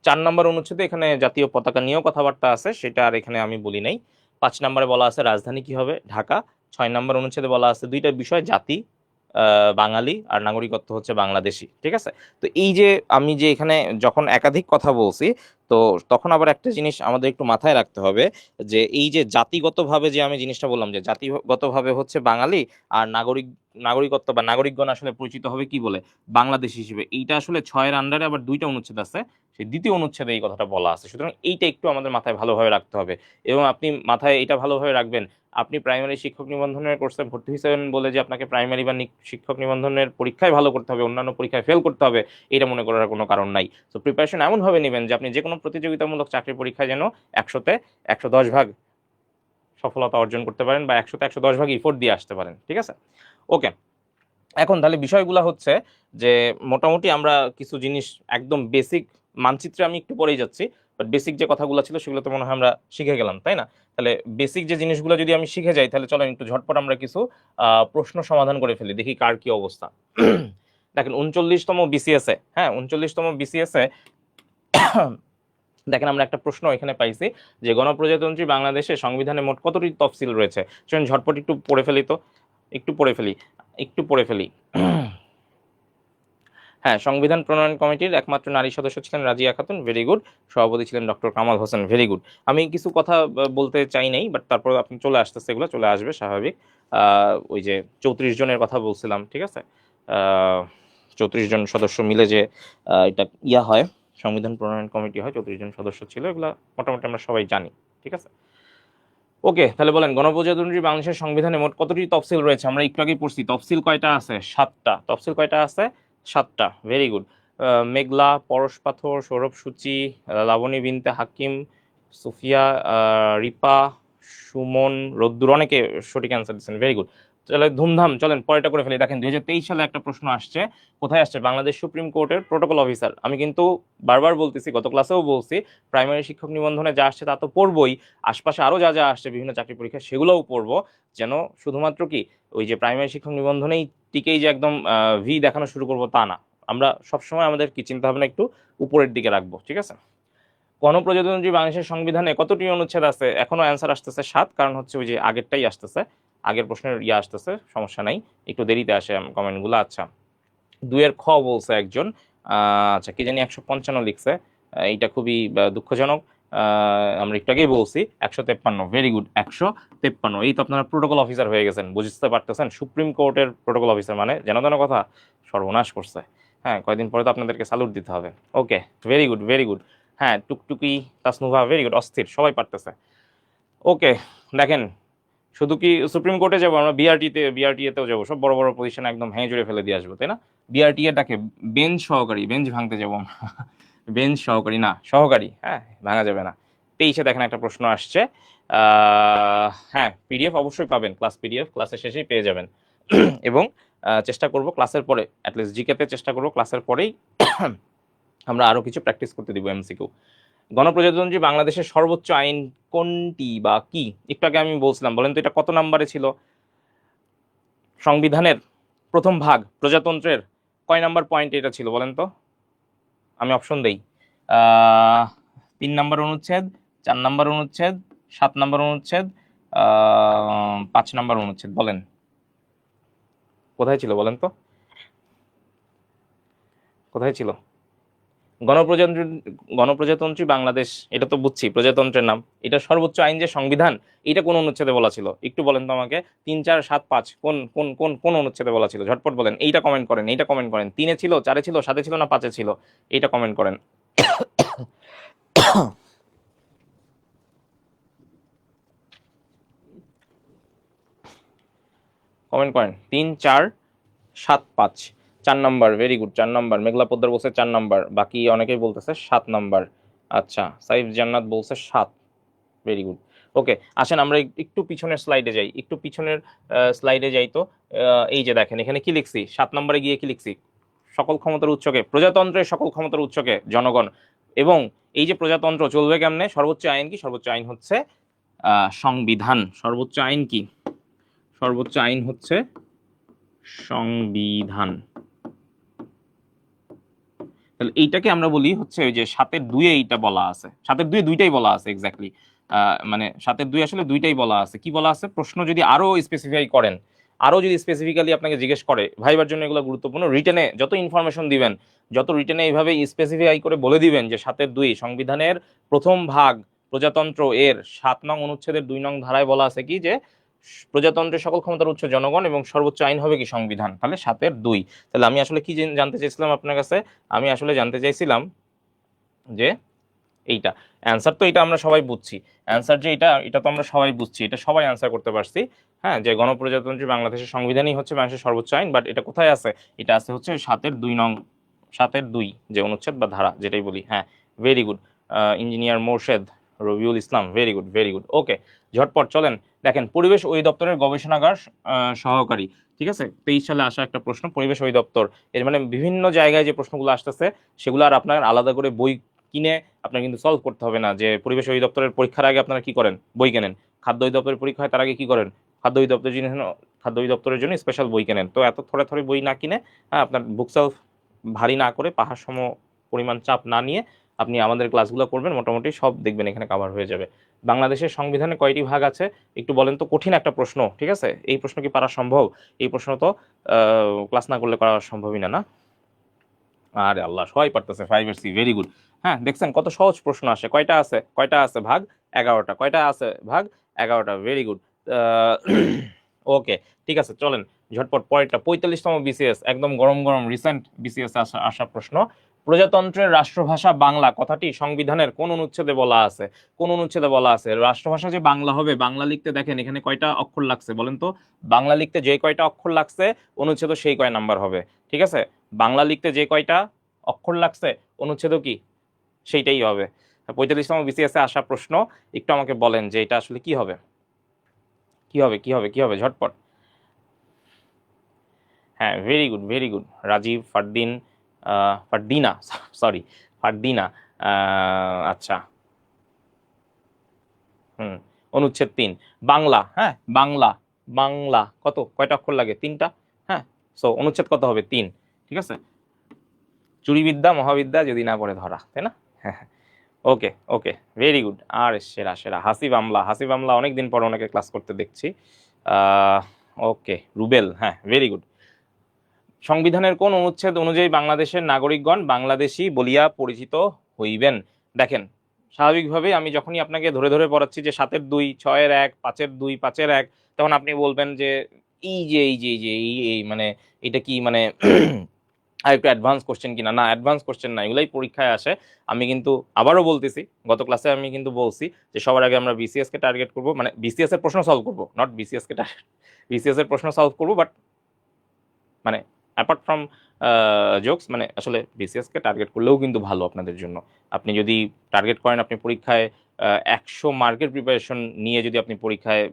4 নম্বর অনুচ্ছেদে এখানে জাতীয় পতাকা নিয়েও কথাবার্তা আছে, সেটা আর এখানে আমি বলি নাই। 5 নম্বরে বলা আছে রাজধানী কি হবে, ঢাকা। 6 নম্বর অনুচ্ছেদে বলা আছে দুইটা বিষয়, জাতি বাঙালি আর নাগরিকত্ব হচ্ছে বাংলাদেশি, ঠিক আছে। তো এই যে আমি যে এখানে যখন একাধিক কথা বলছি, তো তখন আবার একটা জিনিস আমাদের একটু মাথায় রাখতে হবে, যে এই যে জাতিগতভাবে যে আমি জিনিসটা বললাম যে জাতিগতভাবে হচ্ছে বাঙালি, আর নাগরিকত্ব বা নাগরিকগণ আসলে পরিচিত হবে কি বলে, বাংলাদেশী হিসেবে। এইটা আসলে 6-এর আন্ডারে আবার দুইটা অনুচ্ছেদ আছে, সেই দ্বিতীয় অনুচ্ছেদে এই কথাটা বলা আছে। সুতরাং এইটা একটু আমাদের মাথায় ভালোভাবে রাখতে হবে, এবং আপনি মাথায় এটা ভালোভাবে রাখবেন। আপনি প্রাইমারি শিক্ষক নিবন্ধনের কোর্সে ভর্তি হয়েছেন বলে যে আপনাকে প্রাইমারি বা শিক্ষক নিবন্ধনের পরীক্ষায় ভালো করতে হবে, অন্যান্য পরীক্ষায় ফেল করতে হবে, এটা মনে করার কোনো কারণ নাই। তো প্রিপারেশন এমনভাবে নেবেন যে আপনি যে কোনো প্রতিযোগিতামূলক চাকরির পরীক্ষায় যেন 100-তে 110 ভাগ সফলতা অর্জন করতে পারেন, বা 100-তে 110 ভাগ ইফোর্ট দিয়ে আসতে পারেন, ঠিক আছে। ওকে, এখন তাহলে বিষয়গুলো হচ্ছে যে মোটামুটি আমরা কিছু জিনিস একদম বেসিক, মানচিত্রে আমি একটু পরেই যাচ্ছি, বাট বেসিক যে কথাগুলো ছিল সেগুলো তো মনে হয় আমরা শিখে গেলাম, তাই না? তাহলে বেসিক যে জিনিসগুলো যদি আমি শিখে যাই, তাহলে চলেন একটু ঝটপট আমরা কিছু প্রশ্ন সমাধান করে ফেলি, দেখি কার কি অবস্থা। দেখেন 39তম বিসিএস এ, হ্যাঁ 39তম বিসিএস এ দেখেন আমরা একটা প্রশ্ন এখানে পাইছি যে গণপ্রজাতন্ত্রী বাংলাদেশে সংবিধানে মোট কতটি তফসিল রয়েছে। চলুন ঝটপট একটু পড়ে ফেলি, তো একটু পড়ে ফেলি। হ্যাঁ, সংবিধান প্রণয়ন কমিটির একমাত্র নারী সদস্য ছিলেন রাজিয়া খাতুন, ভেরি গুড। সভাপতি ছিলেন doctor Kamal Hossain, very good. আমি কিছু কথা বলতে চাই নাই, বাট তারপর আপনি চলে আসতেছে, এগুলো চলে আসবে স্বাভাবিক। ওই যে 34 জনের কথা বলছিলাম, ঠিক আছে, 34 জন সদস্য মিলে যে এটা হয়, সংবিধান প্রণয়ন কমিটি হয়, 34 জন সদস্য ছিল, এগুলা মোটামুটি আমরা সবাই জানি, ঠিক আছে। ওকে, তাহলে বলেন গণপ্রজাতন্ত্রী বাংলাদেশের সংবিধানে মোট কতটি তফসিল রয়েছে। আমরা একটু আগেই পড়ছি, তফসিল কয়টা আছে, 7টা। তফসিল কয়টা আছে, 7টা, ভেরি গুড। মেঘলা, পরশ পাথর, সৌরভ সূচি, লাবণী বিনতে হাকিম, সুফিয়া, রিপা, সুমন, রোদ্দুর, অনেকে সঠিক অ্যান্সার দিচ্ছেন, ভেরি গুড। তাহলে ধুমধাম চলেন পরেরটা করে ফেলি। দেখেন 2023 সালে একটা প্রশ্ন আসছে, কোথায় আসছে, বাংলাদেশ সুপ্রিম কোর্টের প্রোটোকল অফিসার। আমি কিন্তু বারবার বলতেছি, গত ক্লাসেও বলছি, প্রাইমারি শিক্ষক নিবন্ধনে যা আসছে তা তো পড়বই, আশপাশে আরো যা যা আসছে বিভিন্ন চাকরি পরীক্ষা সেগুলোও পড়বো, যেন শুধুমাত্র কি ওই যে প্রাইমারি শিক্ষক নিবন্ধনেই টিকেই যে একদম ভি দেখানো শুরু করবো তা না। আমরা সবসময় আমাদের কি চিন্তা ভাবনা একটু উপরের দিকে রাখবো, ঠিক আছে। গণপ্রজাতন্ত্রী বাংলাদেশের সংবিধানে কতটি অনুচ্ছেদ আছে, এখনো অ্যান্সার আসতেছে 7, কারণ হচ্ছে ওই যে আগেরটাই আসতেছে, আগের প্রশ্নের আসতেছে, সমস্যা নাই, একটু দেরিতে আসে কমেন্টগুলো। আচ্ছা, 2-এর খ বলছে একজন, আচ্ছা কি জানি 155 লিখছে, এইটা খুবই দুঃখজনক। আমরা একটু আগেই বলছি 153, ভেরি গুড, 153। এই তো আপনারা প্রোটোকল অফিসার হয়ে গেছেন, বুঝতে পারতেছেন, সুপ্রিম কোর্টের প্রোটোকল অফিসার মানে যেন তেন কথা, সর্বনাশ করছে। হ্যাঁ, কয়েকদিন পরে তো আপনাদেরকে স্যালুট দিতে হবে। ওকে, ভেরি গুড, ভেরি গুড। হ্যাঁ, টুকটুকি, তাসনুভা, ভেরি গুড, অস্থির, সবাই পারতেছে। ওকে, দেখেন শুধু কি সুপ্রিম কোর্টে যাবো, আমরা বিআরটিএতেও যাবো, সব বড় বড় পজিশনে একদম হ্যাঁ জুড়ে ফেলে দিয়ে আসবো, তাই না? বিআরটিএ ডাকে বেঞ্চ সহকারী, বেঞ্চ ভাঙতে যাবো আমরা। বেঞ্চ সহকারী না, সহকারী, হ্যাঁ ভাঙা যাবে না। 23-এ দেখেন একটা প্রশ্ন আসছে, হ্যাঁ পিডিএফ অবশ্যই পাবেন, ক্লাস পিডিএফ ক্লাসের শেষেই পেয়ে যাবেন। এবং চেষ্টা করব ক্লাসের পরে, অ্যাটলিস্ট জিকেতে চেষ্টা করব ক্লাসের পরেই আমরা আরো কিছু প্র্যাকটিস করতে দিব, এমসিকিউ। গণপ্রজাতন্ত্রী বাংলাদেশের সর্বোচ্চ আইন কোনটি বা কি, একটু আগে আমি বলছিলাম, বলেন তো এটা কত নম্বরে ছিল সংবিধানের প্রথম ভাগ, প্রজাতন্ত্রের কয় নাম্বার পয়েন্ট এটা ছিল বলেন তো, আমি অপশন দেই। 3 নম্বর অনুচ্ছেদ, 4 নম্বর অনুচ্ছেদ, 7 নম্বর অনুচ্ছেদ, 5 নম্বর অনুচ্ছেদ, বলেন কোথায় ছিল, বলেন তো কোথায় ছিল। গণপ্রজাতন্ত্রী গণপ্রজাতন্ত্রী বাংলাদেশ, এটা তো বুঝছি প্রজাতন্ত্রের নাম, এটা সর্বোচ্চ আইন যে সংবিধান, এটা কোন অনুচ্ছেদে বলা ছিল একটু বলেন তো আমাকে। 3, 4, 7, 5 কোন কোন কোন কোন অনুচ্ছেদে বলা ছিল, ঝটপট বলেন। এইটা কমেন্ট করেন, এইটা কমেন্ট করেন। 3-এ ছিল, 4-এ ছিল, 7-এ ছিল না 5-এ ছিল, এইটা কমেন্ট করেন। কমেন্ট করেন, 3, 4, 7, 5। 4 নাম্বার, ভেরি গুড, 4 নাম্বার। মেঘলা পোদ্দার বলছে 4 নাম্বার, বাকি অনেকেই বলতেছে 7 নাম্বার। আচ্ছা, সাইফ জান্নাত বলছে 7, ভেরি গুড। ওকে, আসেন আমরা একটু পিছনের স্লাইডে যাই, একটু পিছনের স্লাইডে যাই। তো এই যে দেখেন এখানে কি লিখছি, 7 নম্বরে গিয়ে কি লিখছি, সকল ক্ষমতার উৎসকে, প্রজাতন্ত্রের সকল ক্ষমতার উৎসকে জনগণ। এবং এই যে প্রজাতন্ত্র চলবে কেমনে, সর্বোচ্চ আইন কি, সর্বোচ্চ আইন হচ্ছে সংবিধান। সর্বোচ্চ আইন কি, সর্বোচ্চ আইন হচ্ছে সংবিধান। তাহলে এইটাকে আমরা বলি হচ্ছে ওই যে 7-এর 2-এ এইটা বলা আছে, 7-এর 2-এ দুইটাই বলা আছে এক্স্যাক্টলি, মানে 7-এর 2 আসলে দুইটাই বলা আছে। কি বলা আছে, প্রশ্ন যদি আরো স্পেসিফাই করেন, আরো যদি স্পেসিফিক্যালি আপনাকে জিজ্ঞেস করে, ভাইবার জন্য এগুলো গুরুত্বপূর্ণ, রিটেনে যত ইনফরমেশন দিবেন, যত রিটেনে এইভাবে স্পেসিফাই করে বলে দিবেন যে 7-এর 2 সংবিধানের প্রথম ভাগ প্রজাতন্ত্র এর 7 নং অনুচ্ছেদের 2 নং ধারায় বলা আছে কি যে প্রজাতন্ত্রের সকল ক্ষমতার উৎস জনগণ এবং সর্বোচ্চ আইন হবে কি সংবিধান, তাহলে 7-এর 2। তাহলে আমি আসলে কি জানতে চাইছিলাম আপনার কাছে, আমি আসলে জানতে চাইছিলাম যে এইটা অ্যান্সার, তো এটা আমরা সবাই বুঝছি, অ্যান্সার যে এটা, এটা তো আমরা সবাই বুঝছি, এটা সবাই অ্যান্সার করতে পারছি। হ্যাঁ, যে গণপ্রজাতন্ত্রী বাংলাদেশের সংবিধানই হচ্ছে বাংলাদেশের সর্বোচ্চ আইন, বাট এটা কোথায় আছে, এটা আছে হচ্ছে 7-এর 2 নং, 7-এর 2 যে অনুচ্ছেদ বা ধারা যেটাই বলি। হ্যাঁ, very good engineer Morshed Rabiul Islam, very good very good. Okay, ঝটপট চলেন দেখেন, পরিবেশ অধিদপ্তরের গবেষণাগার সহকারী, ঠিক আছে, 23 সালে আসা একটা প্রশ্ন, পরিবেশ অধিদপ্তর এর মানে বিভিন্ন জায়গায় যে প্রশ্নগুলো আসতেছে সেগুলো আর আপনার আলাদা করে বই কিনে আপনার কিন্তু সলভ করতে হবে না। যে পরিবেশ অধিদপ্তরের পরীক্ষার আগে আপনারা কি করেন, বই কেনেন, খাদ্য অধিদপ্তরের পরীক্ষা হয় তার আগে কি করেন, খাদ্য অধিদপ্তরের জন্য স্পেশাল বই কেনেন। তো এত থরে থরে বই না কিনে, হ্যাঁ, আপনার বুক সেলফ ভারী না করে, পাহাড় সম পরিমাণ চাপ না নিয়ে আপনি আমাদের ক্লাসগুলো করবেন, মোটামুটি সব দেখবেন এখানে কভার হয়ে যাবে। বাংলাদেশের সংবিধানে কয়টি ভাগ আছে একটু বলেন তো, কঠিন একটা প্রশ্ন, ঠিক আছে, এই প্রশ্ন কি পারা সম্ভব, এই প্রশ্ন তো ক্লাস না করলে করা সম্ভবই না, না? আরে আল্লাহ, সবাই পারতেছে, 5-এর সি, ভেরি গুড। হ্যাঁ, দেখছেন কত সহজ প্রশ্ন আসে, কয়টা আছে, কয়টা আছে ভাগ, 11টা, কয়টা আছে ভাগ 11টা, ভেরি গুড। ওকে, ঠিক আছে, চলেন ঝটপট পরেরটা, 45তম বিসিএস, একদম গরম গরম রিসেন্ট বিসিএস আসা প্রশ্ন। প্রজাতন্ত্রের রাষ্ট্রভাষা বাংলা কথাটি সংবিধানের কোন অনুচ্ছেদে বলা আছে, কোন অনুচ্ছেদে বলা আছে রাষ্ট্রভাষা যে বাংলা হবে, বাংলা লিখতে দেখেন এখানে কয়টা অক্ষর লাগছে বলেন তো, বাংলা লিখতে যে কয়টা অক্ষর লাগছে অনুচ্ছেদ সেই কয় নাম্বার হবে, ঠিক আছে, বাংলা লিখতে যে কয়টা অক্ষর লাগছে অনুচ্ছেদও কি সেইটাই হবে। 45তম বিসিএস এ আসা প্রশ্ন, একটু আমাকে বলেন যে এটা আসলে কি হবে, কি হবে, কি হবে, কি হবে, ঝটপট। হ্যাঁ, very good very good, Rajib, Fardin, Fardina, sorry Fardina, আচ্ছা, অনুচ্ছেদ 3 বাংলা। হ্যাঁ, বাংলা, বাংলা কত, কয়টা অক্ষর লাগে, 3টা। হ্যাঁ, সো অনুচ্ছেদ কত হবে, 3, ঠিক আছে, চুরিবিদ্যা মহাবিদ্যা যদি না পড়ে ধরা, তাই না? ওকে ওকে, ভেরি গুড। আর সেরা সেরা, হাসিব আমলা, হাসিব আমলা অনেকদিন পর ওনাকে ক্লাস করতে দেখছি। ওকে, রুবেল, হ্যাঁ, ভেরি গুড। সংবিধানের কোন অনুচ্ছেদ অনুযায়ী বাংলাদেশের নাগরিকগণ বাংলাদেশী বলিয়া পরিচিত হইবেন? দেখেন, স্বাভাবিকভাবেই আমি যখনই আপনাকে ধরে ধরে পড়াচ্ছি যে 7-এর 2, 6-এর 1, 5-এর 2, 5-এর 1, তখন আপনি বলবেন যে এই মানে এটা কি মানে আর একটু অ্যাডভান্স কোশ্চেন কিনা, না অ্যাডভান্স কোশ্চেন না, এগুলাই পরীক্ষায় আসে। আমি কিন্তু আবারও বলতেছি, গত ক্লাসে আমি কিন্তু বলছি যে সবার আগে আমরা বিসিএস কে টার্গেট করব, মানে বিসিএস এর প্রশ্ন সলভ করব, not BCS K target, BCS এর প্রশ্ন সলভ করব, বাট মানে অ্যাপার্ট ফ্রম জোকস, মানে আসলে বিসিএস কে টার্গেট করলেও কিন্তু ভালো আপনাদের জন্য। আপনি যদি টার্গেট করেন, আপনি পরীক্ষায় 100 মার্কের প্রিপারেশন নিয়ে যদি আপনি পরীক্ষায়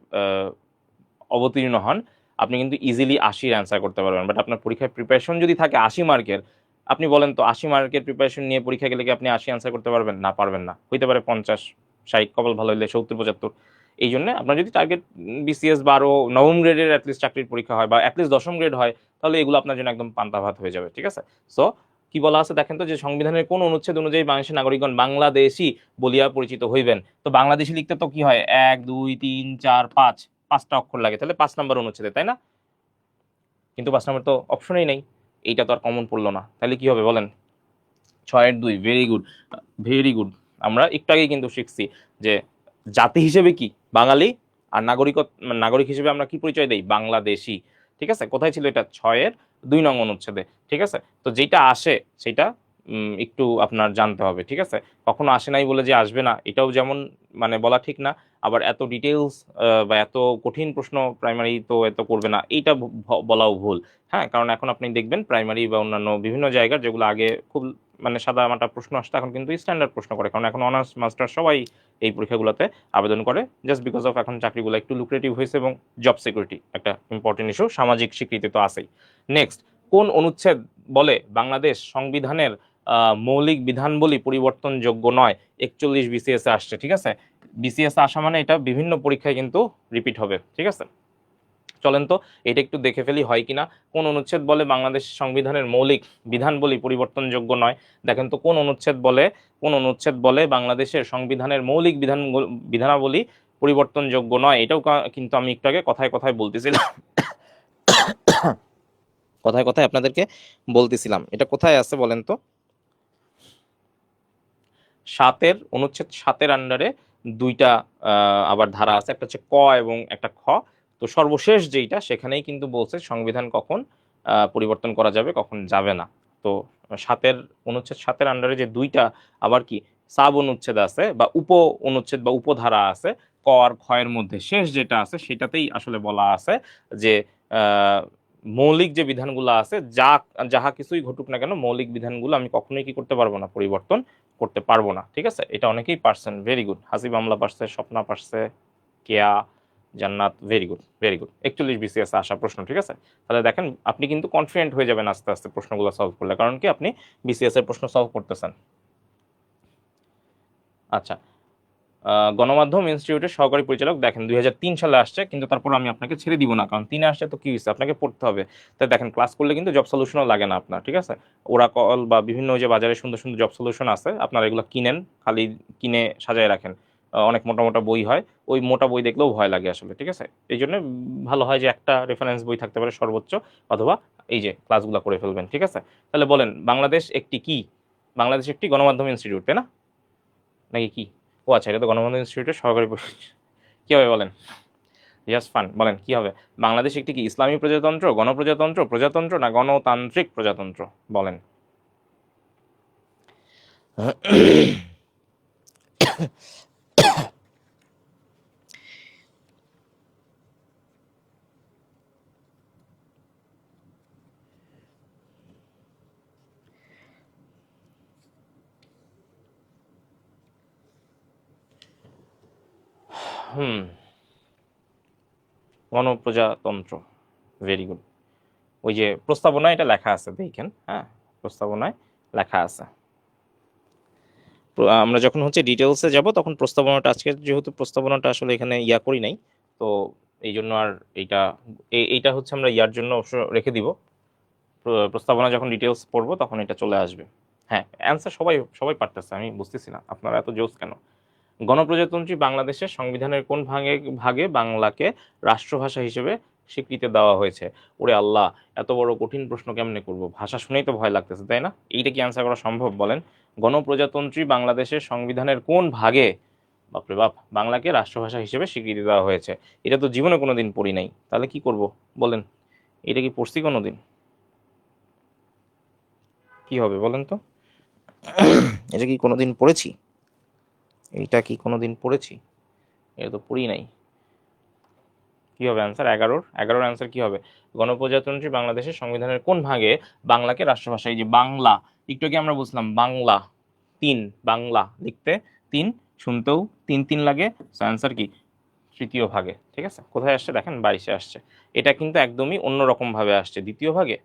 অবতীর্ণ হন, আপনি কিন্তু ইজিলি 80 অ্যান্সার করতে পারবেন। বাট আপনার পরীক্ষায় প্রিপারেশন যদি থাকে 80 মার্কের, আপনি বলেন তো 80 মার্কের প্রিপারেশন নিয়ে পরীক্ষা গেলে কি আপনি 80 অ্যান্সার করতে পারবেন? না, পারবেন না, হইতে পারে 50, 60, কপাল ভালো হলে 70-75। এই জন্য আপনার যদি টার্গেট বিসিএস বা আরও নবম গ্রেডের অ্যাটলিস্ট চাকরির পরীক্ষা হয়, বা অ্যাটলিস্ট 10ম গ্রেড হয়, তাহলে এগুলো আপনার জন্য একদম পান্তা ভাত হয়ে যাবে, ঠিক আছে। সো কি বলা আছে দেখেন তো, যে সংবিধানের কোন অনুচ্ছেদ অনুযায়ী বাংলাদেশের নাগরিকগণ বাংলাদেশী বলিয়া পরিচিত হইবেন। তো বাংলাদেশী লিখতে তো কি হয়, 1, 2, 3, 4, 5, 5টা অক্ষর লাগে, তাহলে 5 নম্বর অনুচ্ছেদে, তাই না? কিন্তু 5 নম্বর তো অপশনেই নেই, এইটা তো আর কমন পড়লো না, তাহলে কি হবে বলেন? 6-এর 2, ভেরি গুড ভেরি গুড। আমরা একটু আগেই কিন্তু শিখছি যে জাতি হিসেবে কি বাঙালি, আর নাগরিক হিসেবে আমরা কি পরিচয় দেই, বাংলাদেশি, ঠিক আছে। কোথায় ছিল এটা, 6-এর 2 নং অনুচ্ছেদে, ঠিক আছে। তো যেটা আসে সেটা একটু আপনার জানতে হবে, ঠিক আছে। কখনো আসে নাই বলে যে আসবে না, এটাও যেমন মানে বলা ঠিক না, আবার এত ডিটেলস বা এত কঠিন প্রশ্ন প্রাইমারি তো এত করবে না, এইটা বলাও ভুল। হ্যাঁ, কারণ এখন আপনি দেখবেন প্রাইমারি বা অন্যান্য বিভিন্ন জায়গার যেগুলো আগে খুব মানে সাদা মাটা প্রশ্ন আসতো, এখন কিন্তু স্ট্যান্ডার্ড প্রশ্ন করে, কারণ এখন অনার্স মাস্টার সবাই এই পরীক্ষাগুলোতে আবেদন করে, জাস্ট বিকজ অফ এখন চাকরিগুলো একটু লুক্রেটিভ হয়েছে এবং জব সিকিউরিটি একটা ইম্পর্টেন্ট ইস্যু, সামাজিক স্বীকৃতি তো আছেই। নেক্সট, কোন অনুচ্ছেদ বলে বাংলাদেশ সংবিধানের মৌলিক বিধানবলী পরিবর্তনযোগ্য নয়? 41 বিসিএস আসছে, ঠিক আছে। বিসিএস আসা মানে এটা বিভিন্ন পরীক্ষায় কিন্তু রিপিট হবে, ঠিক আছে। চলেন তো এটা একটু দেখে ফেলি হয় কিনা। কোন অনুচ্ছেদ বলে বাংলাদেশ সংবিধানের মৌলিক বিধানবলী পরিবর্তনযোগ্য নয়? দেখেন তো কোন অনুচ্ছেদ বলে বাংলাদেশের সংবিধানের মৌলিক বিধানাবলী পরিবর্তনযোগ্য নয়। এটাও কিন্তু আমি একটু আগে কথায় কথায় বলতেছিলাম, কথায় কথায় আপনাদেরকে বলতেছিলাম। এটা কোথায় আছে বলেন তো? অনুচ্ছেদ 7-এর আন্ডারে দুইটা আবার ধারা আছে, একটা হচ্ছে ক এবং একটা খ। তো সর্বশেষ যেইটা সেখানেই কিন্তু বলছে সংবিধান কখন পরিবর্তন করা যাবে, কখন যাবে না। তো অনুচ্ছেদ 7-এর আন্ডারে যে দুইটা আবার কি সাব অনুচ্ছেদ আছে বা অনুচ্ছেদ বা উপধারা আছে, ক আর খ এর মধ্যে শেষ যেটা আছে সেটাতেই আসলে বলা আছে যে মৌলিক যে বিধানগুলো আছে, যাহা কিছুই ঘটুক না কেন মৌলিক বিধানগুলো আমি কখনোই কি করতে পারবো না, পরিবর্তন করতে পারবো না। ঠিক আছে, এটা অনেকেই পারছেন, ভেরি গুড। হাসিব আমলা পারছে, স্বপ্না পারছে, কেয়া, জান্নাত, very good very good. 41 BCS আসা প্রশ্ন। ঠিক আছে, তাহলে দেখেন আপনি কিন্তু কনফিডেন্ট হয়ে যাবেন আস্তে আস্তে প্রশ্নগুলো সলভ করলে, কারণ কি আপনি বিসিএস এর প্রশ্ন সলভ করতেছেন। আচ্ছা, গণমাধ্যম ইনস্টিটিউটের সহকারী পরিচালক দেখেন 2003 সালে আসছে, কিন্তু তারপর আমি আপনাকে ছেড়ে দিব না, কারণ 3-এ আসছে তো কি হয়েছে, আপনাকে পড়তে হবে। তাই দেখেন ক্লাস করলে কিন্তু জব সলিউশনও লাগে না আপনার। ঠিক আছে, ওরাকল বা বিভিন্ন যে বাজারে সুন্দর সুন্দর জব সলিউশন আছে, আপনারা এগুলো কিনেন, খালি কিনে সাজায় রাখেন। অনেক মোটা মোটা বই হয়, ওই মোটা বই দেখলেও ভয় লাগে আসলে। ঠিক আছে, এই জন্য ভালো হয় যে একটা রেফারেন্স বই থাকতে পারে সর্বোচ্চ, অথবা এই যে ক্লাসগুলো করে ফেলবেন। ঠিক আছে, তাহলে বলেন বাংলাদেশ একটি গণমাধ্যম ইনস্টিটিউট, তাই না? নাকি কি? ও আচ্ছা, এটা তো গণমাধ্যম ইনস্টিটিউটের সহকারী কি হবে বলেন? ইয়াস ফান, বলেন কি হবে? বাংলাদেশ একটি কি ইসলামী প্রজাতন্ত্র, গণপ্রজাতন্ত্র, প্রজাতন্ত্র না গণতান্ত্রিক প্রজাতন্ত্র? বলেন। গণপ্রজাতন্ত্র, ভেরি গুড। ওই যে প্রস্তাবনায় এটা লেখা আছে, দেখেন, হ্যাঁ, প্রস্তাবনায় লেখা আছে। আমরা যখন হচ্ছে ডিটেলসে যাব তখন প্রস্তাবনাটা, আজকে যেহেতু প্রস্তাবনাটা আসলে এখানে করি নাই, তো এই জন্য আর এইটা হচ্ছে আমরা ইয়ার জন্য অবশ্য রেখে দিব। প্রস্তাবনা যখন ডিটেলস পড়বো তখন এটা চলে আসবে। হ্যাঁ, অ্যান্সার সবাই সবাই পারতেছে, আমি বুঝতেছি না আপনারা এত জোস কেন। গণপ্রজাতন্ত্রী বাংলাদেশের সংবিধানের কোন ভাগে বাংলাকে রাষ্ট্রভাষা হিসেবে স্বীকৃতি দেওয়া হয়েছে? ওরে আল্লাহ, এত বড় কঠিন প্রশ্ন কেমনে করব, ভাষা শুনেই তো ভয় লাগতেছে, তাই না? এইটা কি অ্যান্সার করা সম্ভব বলেন? গণপ্রজাতন্ত্রী বাংলাদেশের সংবিধানের কোন ভাগে, বাপরে বাপ, বাংলাকে রাষ্ট্রভাষা হিসেবে স্বীকৃতি দেওয়া হয়েছে? এটা তো জীবনে কোনোদিন পড়ি নাই, তাহলে কি করব বলেন? এটা কি পড়ছি কোনোদিন? কি হবে বলেন তো? এটা কি কোনোদিন পড়েছি? এটা কি কোনোদিন পড়েছি? এটা তো পড়ি নাই। কি হবে অ্যান্সার? 11-এর অ্যান্সার কি হবে? গণপ্রজাতন্ত্রী বাংলাদেশের সংবিধানের কোন ভাগে বাংলাকে রাষ্ট্রভাষা, এই যে বাংলা, একটু আগে আমরা বুঝলাম বাংলা 3, বাংলা লিখতে 3, শুনতেও 3 লাগে, অ্যান্সার কি? তৃতীয় ভাগে। ঠিক আছে, কোথায় আসছে দেখেন, 22-এ আসছে। এটা কিন্তু একদমই অন্যরকম ভাবে আসছে, দ্বিতীয় ভাগে।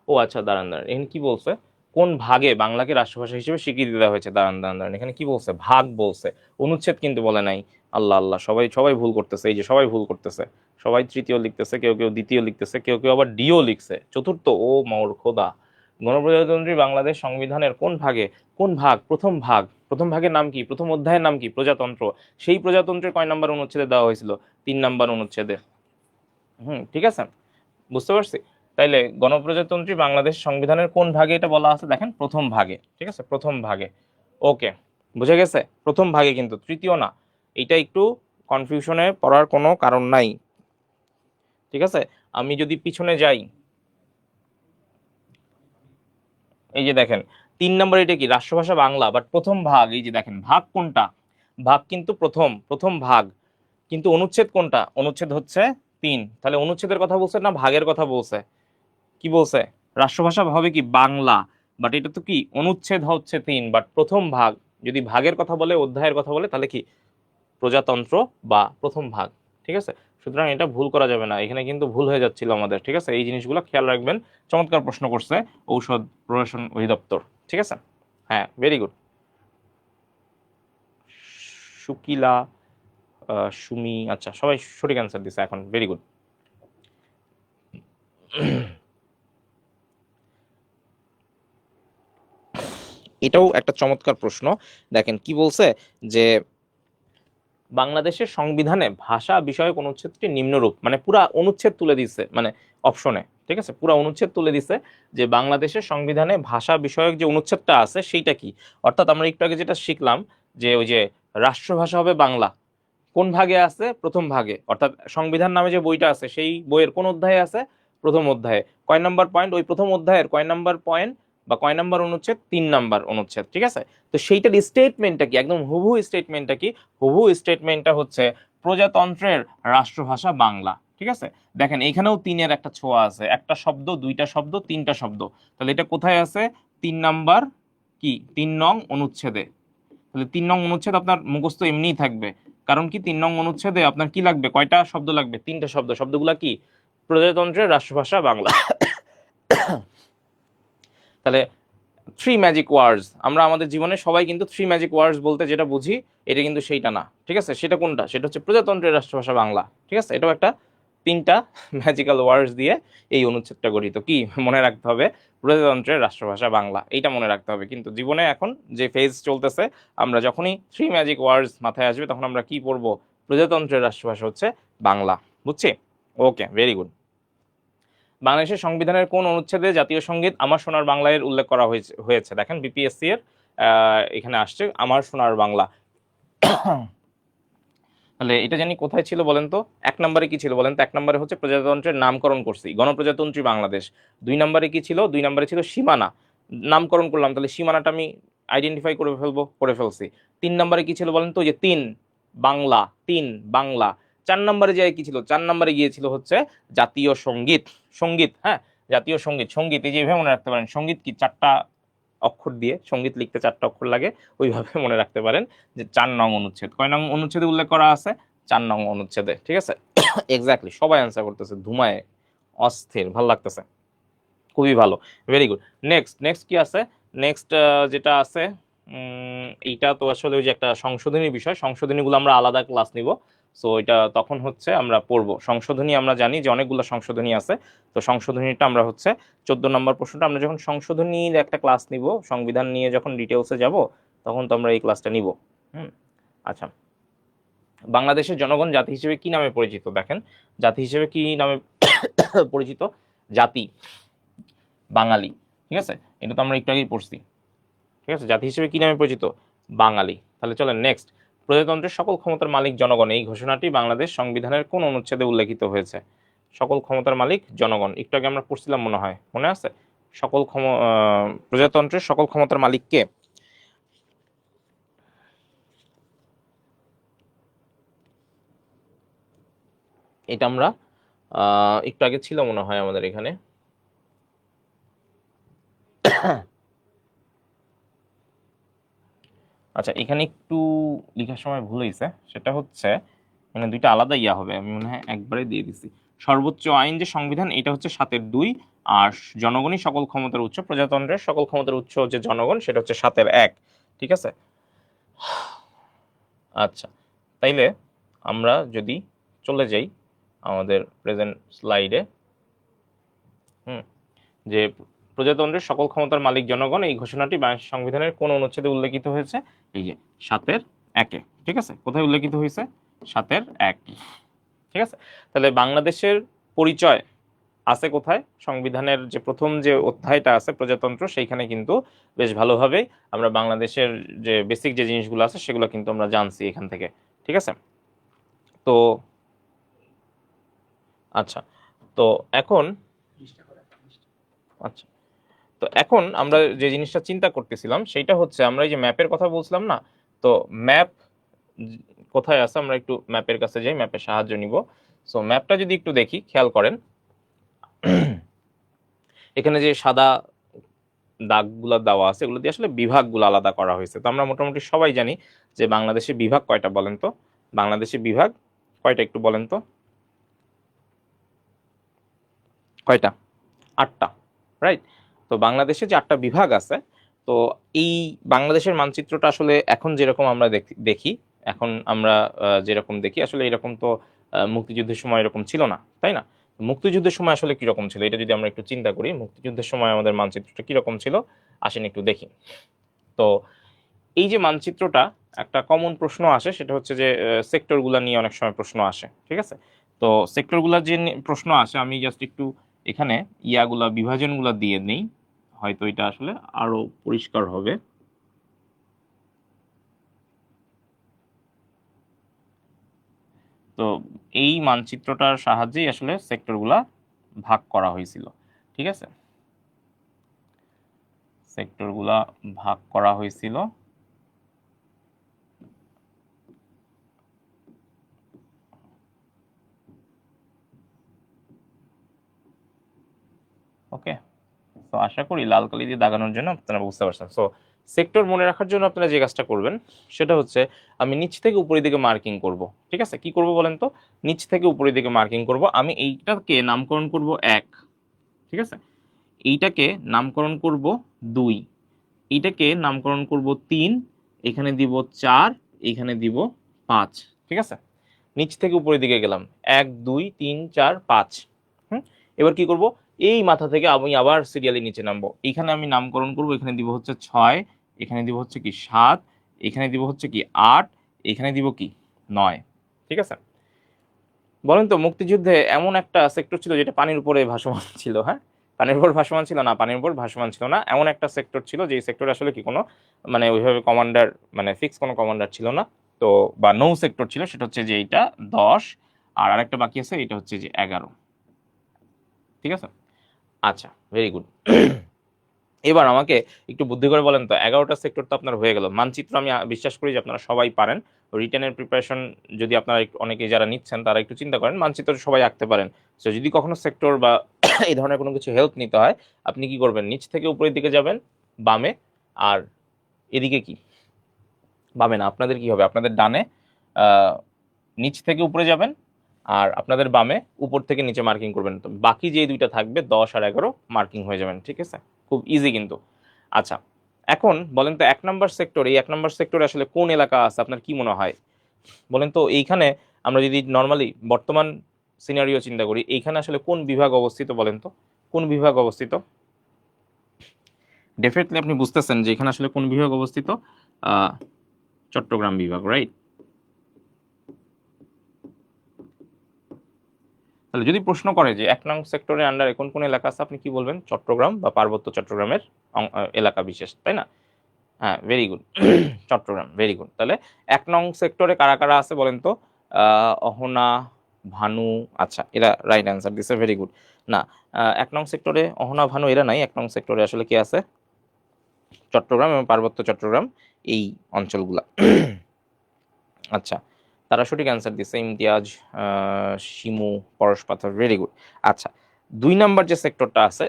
ও আচ্ছা, দাঁড়ান, এখানে কি বলছে? কোন ভাগে বাংলাকে রাষ্ট্রভাষা হিসেবে স্বীকৃতি দেওয়া হয়েছে? দাঁড়ান, এখানে কি বলছে? ভাগ বলছে, অনুচ্ছেদ কিন্তু বলে নাই। আল্লাহ আল্লাহ, সবাই সবাই ভুল করতেছে, এই যে সবাই ভুল করতেছে, সবাই তৃতীয় লিখতেছে, কেউ কেউ দ্বিতীয় লিখতেছে, কেউ কেউ আবার ডিও লিখছে, চতুর্থ। ও মাওর খোদা, গণপ্রজাতন্ত্রী বাংলাদেশ সংবিধানের কোন ভাগে, কোন ভাগ? প্রথম ভাগের নাম কি? প্রথম অধ্যায়ের নাম কি? প্রজাতন্ত্র। সেই প্রজাতন্ত্রের কয় নাম্বার অনুচ্ছেদে দেওয়া হয়েছিল? 3 নাম্বার অনুচ্ছেদে। ঠিক আছে, বুঝতে পারছি। তাইলে গণপ্রজাতন্ত্রী বাংলাদেশ সংবিধানের কোন ভাগে এটা বলা আছে? দেখেন প্রথম ভাগে। ঠিক আছে, প্রথম ভাগে। ওকে, বুঝে গেছে, প্রথম ভাগে, কিন্তু তৃতীয় না। এটা একটু কনফিউশনে পড়ার কোনো কারণ নাই। ঠিক আছে, আমি যদি পিছনে যাই, এই যে দেখেন 3 নম্বর, এটা কি? রাষ্ট্রভাষা বাংলা, বাট প্রথম ভাগ। এই যে দেখেন ভাগ কোনটা? ভাগ কিন্তু প্রথম ভাগ, কিন্তু অনুচ্ছেদ কোনটা? অনুচ্ছেদ হচ্ছে 3। তাহলে অনুচ্ছেদের কথা বলছে না ভাগের কথা বলছে? কি বলছে? রাষ্ট্রভাষা হবে কি? বাংলা, বাট এটা তো কি? অনুচ্ছেদ হচ্ছে 3, বাট প্রথম ভাগ। যদি ভাগের কথা বলে, অধ্যায়ের কথা বলে, তাহলে কি? প্রজাতন্ত্র বা প্রথম ভাগ। ঠিক আছে, সুতরাং এটা ভুল করা যাবে না, এখানে কিন্তু ভুল হয়ে যাচ্ছিল আমাদের। ঠিক আছে, এই জিনিসগুলো খেয়াল রাখবেন। চমৎকার প্রশ্ন করছে ঔষধ প্রশাসন অধিদপ্তর। ঠিক আছে, হ্যাঁ, ভেরি গুড। শুকিলা সুমি, আচ্ছা সবাই সঠিক অ্যান্সার দিছে এখন, ভেরি গুড। এটাও একটা চমৎকার প্রশ্ন। দেখেন কি বলছে যে বাংলাদেশের সংবিধানে ভাষা বিষয়ক অনুচ্ছেদটি নিম্নরূপ, মানে পুরা অনুচ্ছেদ তুলে দিছে, মানে অপশনে, ঠিক আছে, পুরা অনুচ্ছেদ তুলে দিছে যে বাংলাদেশের সংবিধানে ভাষা বিষয়ক যে অনুচ্ছেদটা আছে সেইটা কি। অর্থাৎ আমরা একটু আগে যেটা শিখলাম যে ওই যে রাষ্ট্রভাষা হবে বাংলা, কোন ভাগে আছে? প্রথম ভাগে। অর্থাৎ সংবিধান নামে যে বইটা আছে সেই বইয়ের কোন অধ্যায়ে আছে? প্রথম অধ্যায়ে। কয় নাম্বার পয়েন্ট? ওই প্রথম অধ্যায়ের কয় নাম্বার পয়েন্ট বা কয় নাম্বার অনুচ্ছেদ? 3 নাম্বার অনুচ্ছেদ, ঠিক আছে। তো সেইটার স্টেটমেন্টটা কি, একদম হুবহু স্টেটমেন্টটা কি? হুবহু স্টেটমেন্টটা হচ্ছে প্রজাতন্ত্রের রাষ্ট্রভাষা বাংলা, ঠিক আছে। দেখেন এইখানেও 3-এর একটা ছোঁয়া আছে, একটা শব্দ, দুইটা শব্দ, তিনটা শব্দ। তাহলে এটা কোথায় আছে? 3 নাম্বার কি 3 নং অনুচ্ছেদে। তাহলে 3 নং অনুচ্ছেদ আপনার মুখস্থ এমনিই থাকবে, কারণ কি 3 নং অনুচ্ছেদে আপনার কি লাগবে? কয়টা শব্দ লাগবে? 3টা শব্দ। শব্দগুলা কি? প্রজাতন্ত্রের রাষ্ট্রভাষা বাংলা। তাহলে 3 ম্যাজিক ওয়ার্ডস, আমরা আমাদের জীবনে সবাই কিন্তু 3 ম্যাজিক ওয়ার্ডস বলতে যেটা বুঝি এটা কিন্তু সেইটা না, ঠিক আছে। সেটা কোনটা? সেটা হচ্ছে প্রজাতন্ত্রের রাষ্ট্রভাষা বাংলা, ঠিক আছে। এটাও একটা 3টা ম্যাজিক্যাল ওয়ার্ডস দিয়ে এই অনুচ্ছেদটা গঠিত। কি মনে রাখতে হবে? প্রজাতন্ত্রের রাষ্ট্রভাষা বাংলা, এইটা মনে রাখতে হবে। কিন্তু জীবনে এখন যে ফেজ চলতেছে, আমরা যখনই 3 ম্যাজিক ওয়ার্ডস মাথায় আসবে তখন আমরা কি পড়বো? প্রজাতন্ত্রের রাষ্ট্রভাষা হচ্ছে বাংলা, বুঝছি? ওকে, ভেরি গুড। বাংলাদেশের সংবিধানের কোন অনুচ্ছেদে জাতীয় সঙ্গীত আমার সোনার বাংলা এর উল্লেখ করা হয়েছে? দেখেন বিপিএসসি এর এখানে আসছে আমার সোনার বাংলা। তাহলে এটা জানি কোথায় ছিল বলেন তো? 1 নম্বরে কি ছিল বলেন তো? 1 নম্বরে হচ্ছে প্রজাতন্ত্রের নামকরণ করছি, গণপ্রজাতন্ত্রী বাংলাদেশ। 2 নম্বরে কি ছিল? 2 নম্বরে ছিল সীমানা, নামকরণ করলাম, তাহলে সীমানাটা আমি আইডেন্টিফাই করে ফেলছি। 3 নম্বরে কি ছিল বলেন তো? ওই যে 3 বাংলা, 3 বাংলা। 4 নম্বরে যায় কি ছিল? 4 নম্বরে গিয়েছিল হচ্ছে জাতীয় সঙ্গীত। সঙ্গীত, হ্যাঁ, জাতীয় সঙ্গীত। সঙ্গীত এই যে এভাবে মনে রাখতে পারেন, সঙ্গীত কি 4টা অক্ষর দিয়ে, সঙ্গীত লিখতে 4টা অক্ষর লাগে, ওইভাবে মনে রাখতে পারেন যে 4 নং অনুচ্ছেদ। কয় নং অনুচ্ছেদে উল্লেখ করা আছে? 4 নং অনুচ্ছেদে, ঠিক আছে। এক্স্যাক্টলি, সবাই অ্যান্সার করতেছে, ধুমায় অস্থির, ভালো লাগতেছে, খুবই ভালো, ভেরি গুড। নেক্সট নেক্সট কি আছে? নেক্সট যেটা আছে এইটা তো আসলে ওই যে একটা সংশোধনী বিষয়, সংশোধনীগুলো আমরা আলাদা ক্লাস নিব। সো এটা তখন হচ্ছে আমরা পড়বো সংশোধনী। আমরা জানি যে অনেকগুলো সংশোধনী আছে, তো সংশোধনীটা আমরা হচ্ছে 14 নম্বর প্রশ্নটা আমরা যখন সংশোধনীর একটা ক্লাস নিব, সংবিধান নিয়ে যখন ডিটেলসে যাব তখন তো আমরা এই ক্লাসটা নিব। আচ্ছা, বাংলাদেশের জনগণ জাতি হিসেবে কি নামে পরিচিত? দেখেন জাতি হিসেবে কি নামে পরিচিত? জাতি, বাঙালি, ঠিক আছে। এটা তো আমরা একটু আগেই পড়ছি, ঠিক আছে। জাতি হিসেবে কি নামে পরিচিত? বাঙালি। তাহলে চলেন নেক্সট। প্রজাতন্ত্রের সকল ক্ষমতার মালিক জনগণ, এই ঘোষণাটি বাংলাদেশ সংবিধানের কোন অনুচ্ছেদে উল্লেখিত হয়েছে? সকল ক্ষমতার মালিক জনগণ, একটু আগে আমরা পড়ছিলাম মনে হয়, মনে আছে? প্রজাতন্ত্রের সকল ক্ষমতার মালিক কে? এটা আমরা একটু আগে ছিল মনে হয় আমাদের এখানে। আচ্ছা, এখানে একটু লেখার সময় ভুল হয়েছে, সেটা হচ্ছে মানে দুইটা আলাদা ইয়া হবে, আমি মনে হয় একবারে দিয়ে দিছি। সর্বোচ্চ আইন যে সংবিধান, এটা হচ্ছে 7-এর 2, আর জনগণই সকল ক্ষমতার উৎস, প্রজাতন্ত্রের সকল ক্ষমতার উৎস যে জনগণ, সেটা হচ্ছে 7-এর 1, ঠিক আছে। আচ্ছা, তাইলে আমরা যদি চলে যাই আমাদের প্রেজেন্ট স্লাইডে, যে প্রজাতন্ত্রের সকল ক্ষমতার মালিক জনগণ, এই ঘোষণাটি বাংলাদেশ সংবিধানের কোন অনুচ্ছেদে উল্লেখিত হয়েছে? এই যে 7-এর 1-এ, ঠিক আছে। কোথায় উল্লেখিত হয়েছে? 7-এর 1, ঠিক আছে। তাহলে বাংলাদেশের পরিচয় আছে কোথায়? সংবিধানের যে প্রথম যে অধ্যায়টা আছে প্রজাতন্ত্র, সেইখানে কিন্তু বেশ ভালোভাবে আমরা বাংলাদেশের যে বেসিক যে জিনিসগুলো আছে সেগুলো কিন্তু আমরা জানছি এখান থেকে, ঠিক আছে। তো আচ্ছা, তো এখন আচ্ছা, তো এখন আমরা যে জিনিসটা চিন্তা করতেছিলাম সেটা হচ্ছে আমরা এই যে ম্যাপের কথা বলছিলাম না, তো ম্যাপ কোথায় আছে? আমরা একটু ম্যাপের কাছে যাই, ম্যাপের সাহায্য নিব। সো ম্যাপটা যদি একটু দেখি, খেয়াল করেন এখানে যে সাদা দাগগুলো দেওয়া আছে এগুলো দিয়ে আসলে বিভাগগুলো আলাদা করা হয়েছে। তো আমরা মোটামুটি সবাই জানি যে বাংলাদেশে বিভাগ কয়টা বলেন তো? বাংলাদেশে বিভাগ কয়টা একটু বলেন তো? কয়টা? 8টা, রাইট। তো বাংলাদেশে যে 8টা বিভাগ আছে, তো এই বাংলাদেশের মানচিত্রটা আসলে এখন যেরকম আমরা দেখি এখন আমরা যেরকম দেখি আসলে এরকম তো মুক্তিযুদ্ধের সময় এরকম ছিল না, তাই না? মুক্তিযুদ্ধের সময় আসলে কিরকম ছিল এটা যদি আমরা একটু চিন্তা করি, মুক্তিযুদ্ধের সময় আমাদের মানচিত্রটা কিরকম ছিল আসেন একটু দেখি। তো এই যে মানচিত্রটা, একটা কমন প্রশ্ন আসে, সেটা হচ্ছে যে সেক্টরগুলো নিয়ে অনেক সময় প্রশ্ন আসে, ঠিক আছে? তো সেক্টরগুলো যে প্রশ্ন আসে, আমি জাস্ট একটু এখানে ইয়াগুলা বিভাজনগুলো দিয়ে নেই, হয়তো এটা আসলে আরো পরিষ্কার হবে। তো এই মানচিত্রটার সাহায্যেই আসলে সেক্টরগুলা ভাগ করা হয়েছিল, ঠিক আছে? সেক্টরগুলা ভাগ করা হয়েছিল। ওকে, তো আশা করি লাল কালি দিয়ে দাগানোর জন্য আপনারা বুঝতে পারছেন। সো সেক্টর মনে রাখার জন্য আপনারা যে কাজটা করবেন সেটা হচ্ছে, আমি নিচ থেকে উপরের দিকে মার্কিং করব, ঠিক আছে? কি করব বলেন তো? নিচ থেকে উপরের দিকে মার্কিং করব। আমি এইটাকে নামকরণ করব 1, ঠিক আছে? এইটাকে নামকরণ করব 2, এইটাকে নামকরণ করব 3, এখানে দিব 4, এখানে দিব 5, ঠিক আছে? নিচ থেকে উপরের দিকে গেলাম, 1 2 3 4 5। এবার কি করব, এই মাথা থেকে আমি আবার সিরিয়ালি নিচে নামবো, এখানে আমি নামকরণ করব, এখানে দিব হচ্ছে 6, এখানে দিব হচ্ছে কি 7, এখানে দিব হচ্ছে কি 8, এখানে দিব কি 9, ঠিক আছে? বলেন তো মুক্তিযুদ্ধে এমন একটা সেক্টর ছিল যেটা পানির উপরে ভাসমান ছিল? হ্যাঁ, পানির উপর ভাসমান ছিল না, পানির উপর ভাসমান ছিল না, এমন একটা সেক্টর ছিল যে সেক্টরে আসলে কি কোনো মানে ওইভাবে কমান্ডার, মানে ফিক্স কোনো কমান্ডার ছিল না। তো বা নৌ সেক্টর ছিল, সেটা হচ্ছে যে এইটা 10, আর আরেকটা বাকি আছে, এটা হচ্ছে যে 11, ঠিক আছে? আচ্ছা, ভেরি গুড। এবার আমাকে একটু বুদ্ধি করে বলেন তো, 11টা সেক্টর তো আপনার হয়ে গেল। মানচিত্র আমি বিশ্বাস করি যে আপনারা সবাই পারেন। রিটেনের প্রিপারেশন যদি আপনারা অনেকে যারা নিচ্ছেন তারা একটু চিন্তা করেন, মানচিত্র সবাই আঁকতে পারেন। তো যদি কখনো সেক্টর বা এই ধরনের কোনো কিছু হেল্প নিতে হয়, আপনি কি করবেন, নিচ থেকে উপরের দিকে যাবেন বামে, আর এদিকে কি বামে না, আপনাদের কি হবে, আপনাদের ডানে নিচ থেকে উপরে যাবেন, আর আপনাদের বামে উপর থেকে নিচে মার্কিং করবেন। তো বাকি যে দুইটা থাকবে 10 আর 11 মার্কিং হয়ে যাবেন, ঠিক আছে? খুব ইজি কিন্তু। আচ্ছা, এখন বলেন তো 1 নম্বর সেক্টর, এই 1 নম্বর সেক্টরে আসলে কোন এলাকা আছে আপনার কি মনে হয়? বলেন তো এইখানে আমরা যদি নর্মালি বর্তমান সিনারিও চিন্তা করি, এইখানে আসলে কোন বিভাগ অবস্থিত বলেন তো? কোন বিভাগ অবস্থিত? ডেফিনেটলি আপনি বুঝতেছেন যে এখানে আসলে কোন বিভাগ অবস্থিত। চট্টগ্রাম বিভাগ, রাইট? তাহলে যদি প্রশ্ন করে যে 1 নং সেক্টরের আন্ডারে কোন কোন এলাকা আছে, আপনি কি বলবেন? চট্টগ্রাম বা পার্বত্য চট্টগ্রামের এলাকা বিশেষ, তাই না? হ্যাঁ, very good. Chattogram, very good. তাহলে 1 নং সেক্টরে কারা কারা আছে বলেন তো? অহনা, ভানু, আচ্ছা এরা রাইট অ্যান্সার দিছে, ভেরি গুড। না, 1 নং সেক্টরে অহনা ভানু এরা নাই। 1 নং সেক্টরে আসলে কি আছে? চট্টগ্রাম এবং পার্বত্য চট্টগ্রাম, এই অঞ্চলগুলা। আচ্ছা, তারা সঠিক অ্যান্সার দিচ্ছে, ইমতিয়াজ, শিমু, পরশ পাথর, ভেরি গুড। আচ্ছা, 2 নম্বর যে সেক্টরটা আছে,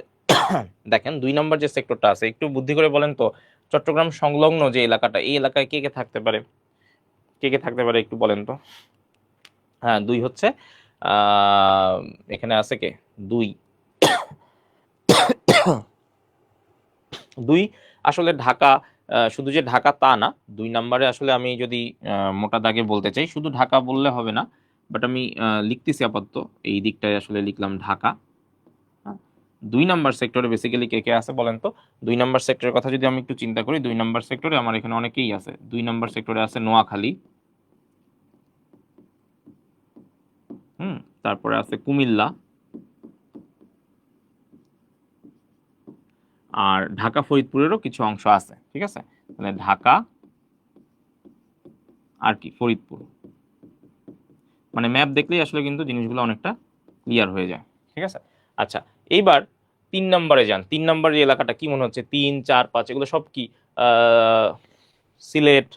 দেখেন 2 নম্বর যে সেক্টরটা আছে, একটু বুদ্ধি করে বলেন তো, চট্টগ্রাম সংলগ্ন যে এলাকাটা, এই এলাকায় কে কে থাকতে পারে? কে কে থাকতে পারে একটু বলেন তো? হ্যাঁ, 2 হচ্ছে এখানে আছে কে? 2, 2 আসলে ঢাকা, শুধু যে ঢাকা তা না। 2 নম্বরে আসলে আমি যদি মোটা দাগে বলতে চাই, শুধু ঢাকা বললে হবে না, বাট আমি লিখতেছি আপাতত এই দিকটায় আসলে লিখলাম ঢাকা। 2 নম্বর সেক্টরে বেসিক্যালি কে কে আছে বলেন তো? 2 নম্বর সেক্টরের কথা যদি আমি একটু চিন্তা করি, 2 নম্বর সেক্টরে আমার এখানে অনেকেই আছে। 2 নম্বর সেক্টরে আছে নোয়াখালী, তারপরে আছে কুমিল্লা, আর ঢাকা ফরিদপুরেরও কিছু অংশ আছে, ঠিক আছে? মানে ঢাকা আর কি ফরিদপুর, মানে ম্যাপ দেখলেই আসলে কিন্তু জিনিসগুলো অনেকটা ক্লিয়ার হয়ে যায়, ঠিক আছে? আচ্ছা, এইবার 3 নম্বরে যান। 3 নম্বর যে এলাকাটা কি মনে হচ্ছে? 3 4 5 এগুলো সব কি আহ সিলেট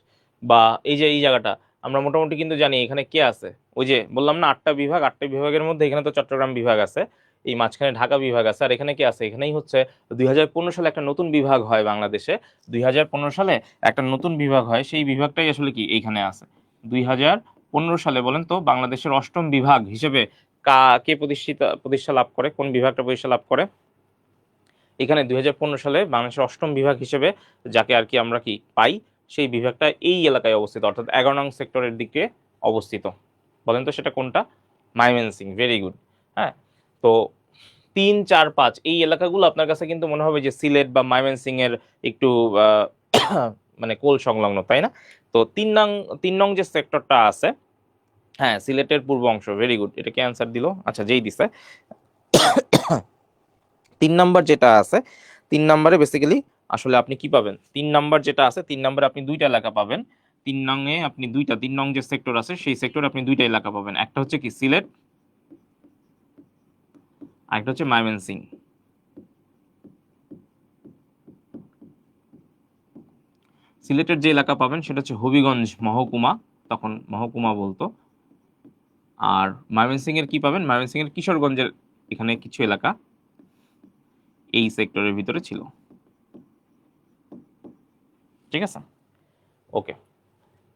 বা এই যে এই জায়গাটা, আমরা মোটামুটি কিন্তু জানি এখানে কে আছে। ওই যে বললাম না 8টা বিভাগ, 8টা বিভাগের মধ্যে এখানে তো চট্টগ্রাম বিভাগ আছে, এই মাঝখানে ঢাকা বিভাগ আছে, আর এখানে কে আছে? এখানেই হচ্ছে 2015 সালে একটা নতুন বিভাগ হয় বাংলাদেশে। 2015 সালে একটা নতুন বিভাগ হয়, সেই বিভাগটাই আসলে কি এইখানে আছে। 2015 সালে বলেন তো বাংলাদেশের 8ম বিভাগ হিসেবে কে প্রতিষ্ঠা লাভ করে? কোন বিভাগটা প্রতিষ্ঠা লাভ করে? এখানে 2015 সালে বাংলাদেশের 8ম বিভাগ হিসেবে যাকে আর কি আমরা কি পাই, সেই বিভাগটা এই এলাকায় অবস্থিত, অর্থাৎ 11 নং সেক্টরের দিকে অবস্থিত। বলেন তো সেটা কোনটা? ময়মনসিংহ। Very good. হ্যাঁ, তো 3, 4, 5 এই এলাকাগুলো আপনার কাছে কিন্তু মনে হবে যে সিলেট বা ময়মনসিংহ এর একটু আহ, মানে কোল সংলগ্ন, তাই না? তো 3 নং যে সেক্টরটা আছে, হ্যাঁ, সিলেটের পূর্ব অংশ। Very good. এটা কি অ্যান্সার দিল? আচ্ছা, যেই দিছে 3 নাম্বার যেটা আছে, 3 নাম্বারে বেসিক্যালি আসলে আপনি কি পাবেন? 3 নাম্বার যেটা আছে, 3 নাম্বারে আপনি দুইটা এলাকা পাবেন। 3 নং-এ আপনি দুইটা, 3 নং যে সেক্টর আছে সেই সেক্টরে আপনি দুইটা এলাকা পাবেন। একটা হচ্ছে কি সিলেট, আর একটা হচ্ছে ময়মনসিংহ। সিলেটের যে এলাকা পাবেন সেটা হচ্ছে হবিগঞ্জ মহকুমা, তখন মহকুমা বলতো। আর ময়মনসিংহ এর কি পাবেন? ময়মনসিংহ এর কিশোরগঞ্জের এখানে কিছু এলাকা এই সেক্টরের ভিতরে ছিল। ঠিক আছে, ওকে।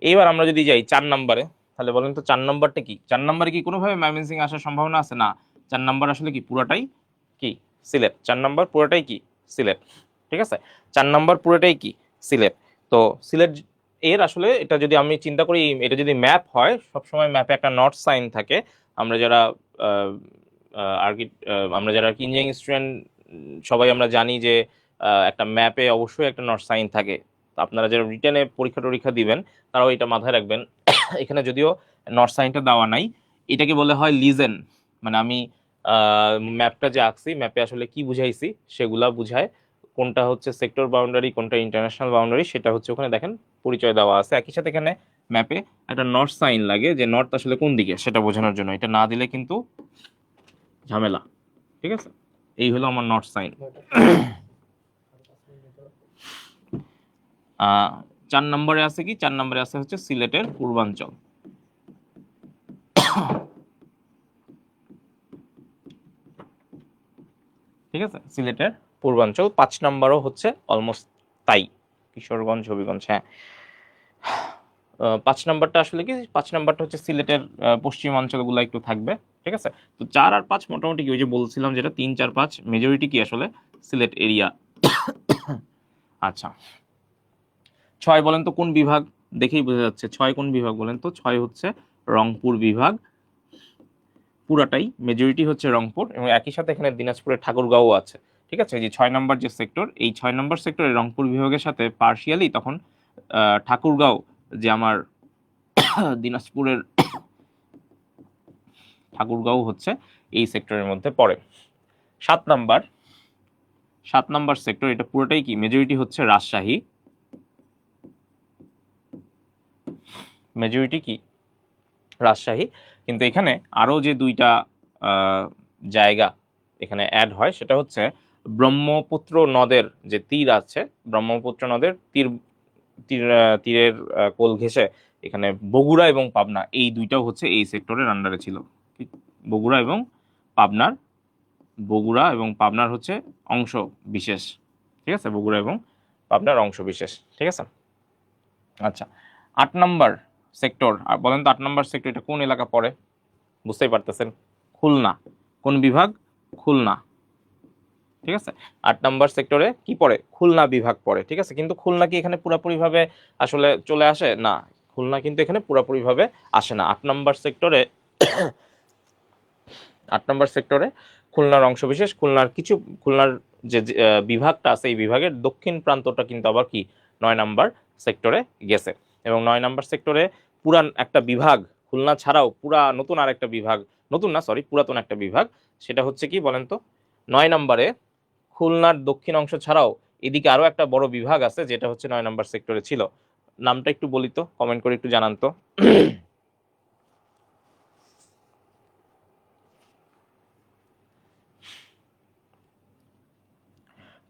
এইবার আমরা যদি যাই 4 নাম্বারে, তাহলে বলেন তো 4 নাম্বারটা কি? 4 নাম্বারে কি কোনোভাবে ময়মনসিংহ আসার সম্ভাবনা আছে? না। 4 নাম্বার আসলে কি পুরোটাই কি সিলেট। 4 নাম্বার পুরোটাই কি সিলেট। ঠিক আছে, 4 নাম্বার পুরোটাই কি সিলেট। তো সিলেট এর আসলে এটা যদি আমি চিন্তা করি, এটা যদি ম্যাপ হয়, সবসময় ম্যাপে একটা নর্থ সাইন থাকে। আমরা যারা আহ, আহ, আর কি আমরা যারা ইঞ্জিনিয়ারিং স্টুডেন্ট সবাই আমরা জানি যে একটা ম্যাপে অবশ্যই একটা নর্থ সাইন থাকে। তো আপনারা যারা রিটেনে পরীক্ষা টরীক্ষা দিবেন তারাও এটা মাথায় রাখবেন। এখানে যদিও নর্থ সাইনটা দেওয়া নাই, এটাকে বলে হয় লিজেন। মানে আমি ম্যাপটা যে আঁকছি, ম্যাপে আসলে কি বুঝাইছি সেগুলা বুঝায়। কোনটা হচ্ছে সেক্টর বাউন্ডারি, কোনটা ইন্টারন্যাশনাল বাউন্ডারি, সেটা হচ্ছে ওখানে দেখেন পরিচয় দেওয়া আছে। একই সাথে এখানে ম্যাপে একটা নর্থ সাইন লাগে, যে নর্থ আসলে কোন দিকে সেটা বোঝানোর জন্য। এটা না দিলে কিন্তু ঝামেলা। ঠিক আছে, এই হলো আমার নর্থ সাইন। 4 নাম্বারে আছে কি? 4 নাম্বারে আছে হচ্ছে সিলেটের পূর্বাঞ্চল। ঠিক আছে, সিলেটের পূর্বাঞ্চল। 5 নাম্বারও হচ্ছে অলমোস্ট তাই, কিশোরগঞ্জ হবিগঞ্জ। হ্যাঁ, 5 নাম্বারটা আসলে কি? 5 নাম্বারটা হচ্ছে সিলেটের পশ্চিমাঞ্চলগুলো একটু থাকবে। ঠিক আছে, তো 4 আর 5 মোটামুটি কি, ওই যে বলছিলাম যেটা 3, 4, 5 মেজরিটি কি আসলে সিলেট এরিয়া। আচ্ছা, 6 বলেন তো কোন বিভাগ? দেখেই বোঝা যাচ্ছে 6 কোন বিভাগ। বলেন তো 6 হচ্ছে রংপুর বিভাগ। পুরাটাই মেজরিটি হচ্ছে রংপুর, এবং একই সাথে এখানে দিনাজপুরের ঠাকুরগাঁও আছে। ঠিক আছে, এই যে 6 নাম্বার যে সেক্টর, এই 6 নাম্বার সেক্টরে রংপুর বিভাগের সাথে পার্শিয়ালি তখন ঠাকুরগাঁও, যে আমার দিনাজপুরের ঠাকুরগাঁও হচ্ছে এই সেক্টরের মধ্যে পড়ে। 7 নাম্বার, 7 নাম্বার সেক্টর, এটা পুরোটাই কি মেজরিটি হচ্ছে রাজশাহী। মেজরিটি কি রাজশাহী। কিন্তু এখানে আরো যে দুইটা জায়গা এখানে অ্যাড হয়, সেটা হচ্ছে ব্রহ্মপুত্র নদের যে তীর আছে, ব্রহ্মপুত্র নদের তীরের কোল ঘেঁষে এখানে বগুড়া এবং পাবনা, এই দুইটাও হচ্ছে এই সেক্টরের আন্ডারে ছিল। বগুড়া এবং পাবনার, বগুড়া এবং পাবনার হচ্ছে অংশ বিশেষ। ঠিক আছে, বগুড়া এবং পাবনার অংশ বিশেষ। ঠিক আছে, আচ্ছা। 8 নাম্বার সেক্টর, আর বলেন তো 8 নাম্বার সেক্টর এটা কোন এলাকা পড়ে? বুঝতেই পারতেছেন, খুলনা। কোন বিভাগ? খুলনা। ঠিক আছে, 8 নাম্বার সেক্টরে কি পড়ে? খুলনা বিভাগ পড়ে। ঠিক আছে, কিন্তু খুলনা কি এখানে পুরোপুরি ভাবে আসলে চলে আসে? না, খুলনা কিন্তু এখানে পুরোপুরি ভাবে আসে না। 8 নাম্বার সেক্টরে, 8 নাম্বার সেক্টরে খুলনার অংশ বিশেষ, খুলনার কিছু, খুলনার যে বিভাগটা আছে এই বিভাগের দক্ষিণ প্রান্তটা কিন্তু আবার কি 9 নাম্বার সেক্টরে গেছে। এবং 9 নাম্বার সেক্টরে পুরান একটা বিভাগ, খুলনা ছাড়াও পুরা নতুন আর একটা বিভাগ, নতুন না সরি, পুরাতন একটা বিভাগ। সেটা হচ্ছে কি বলেন তো? 9 নাম্বারে খুলনার দক্ষিণ অংশ ছাড়াও এদিকে আরো একটা বড় বিভাগ আছে, যেটা হচ্ছে 9 নাম্বার সেক্টরে ছিল। নামটা একটু বলি তো, কমেন্ট করে একটু জানান তো।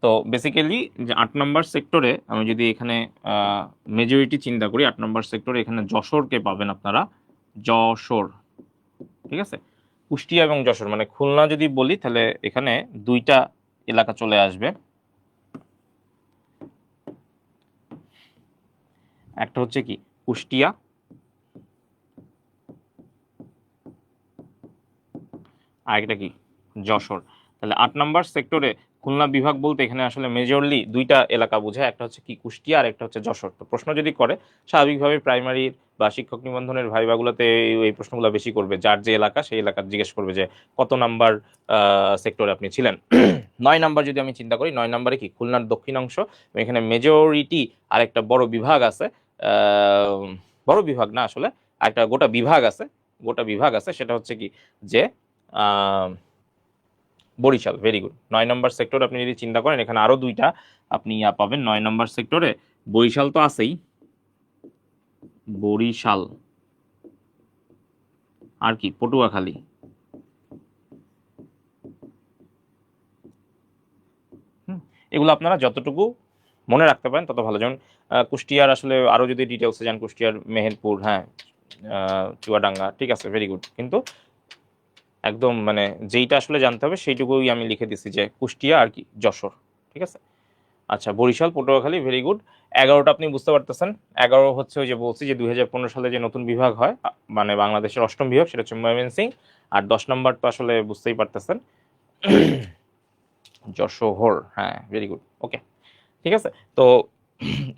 তো বেসিক্যালি যে 8 নাম্বার সেক্টরে আমি যদি এখানে মেজরিটি চিন্তা করি, 8 নাম্বার সেক্টরে এখানে যশোরকে পাবেন আপনারা। যশোর। ঠিক আছে, কুষ্টিয়া এবং যশোর, মানে খুলনা যদি বলি তাহলে এখানে দুইটা এলাকা চলে আসবে। একটা হচ্ছে কি কুষ্টিয়া, আর একটা কি যশোর। তাহলে 8 নাম্বার সেক্টরে খুলনা বিভাগ বলতে এখানে আসলে মেজরলি দুইটা এলাকা বোঝায়, একটা হচ্ছে কি কুষ্টিয়া আর একটা হচ্ছে যশোর। তো প্রশ্ন যদি করে স্বাভাবিকভাবে প্রাইমারির বা শিক্ষক নিবন্ধনের ভাইভাগুলোতে এই প্রশ্নগুলো বেশি করবে, যার যে এলাকা সেই এলাকা জিজ্ঞেস করবে যে কত নাম্বার সেক্টরে আপনি ছিলেন। 9 নাম্বার যদি আমি চিন্তা করি, 9 নাম্বারে কি খুলনার দক্ষিণ অংশ, এখানে মেজরিটি আর একটা বড় বিভাগ আছে, বড় বিভাগ না আসলে একটা গোটা বিভাগ আছে, গোটা বিভাগ আছে, সেটা হচ্ছে কি যে Barishal. Very good. 9 number sector আপনি যদি চিন্তা করেন এখানে আরো দুইটা আপনি পাবেন 9 নম্বর সেক্টরে। বরিশাল তো আছেই, বরিশাল আর কি পটুয়াখালী। এগুলো আপনারা যতটুকু মনে রাখতে পারেন তত ভালো। যেমন কুষ্টিয়ার আসলে আরো যদি ডিটেলসে যান, কুষ্টিয়ার মেহেরপুর, হ্যাঁ, চুয়াডাঙ্গা, ঠিক আছে, ভেরি গুড। কিন্তু একদম মানে যেইটা আসলে জানতে হবে সেইটুকুই আমি লিখে দিছি যে কুষ্টিয়া আর কি যশোর, ঠিক আছে। আচ্ছা, বরিশাল, পটুয়াখালী, ভেরি গুড। 11টা আপনি বুঝতে পারতেছেন। 11 হচ্ছে ওই যে বলছি যে 2015 সালে যে নতুন বিভাগ হয়, মানে বাংলাদেশের 8ম বিভাগ, সেটা হচ্ছে ময়মনসিংহ। আর 10 নম্বর তো আসলে বুঝতেই পারতেছেন, যশোর। হ্যাঁ, ভেরি গুড, ওকে, ঠিক আছে। তো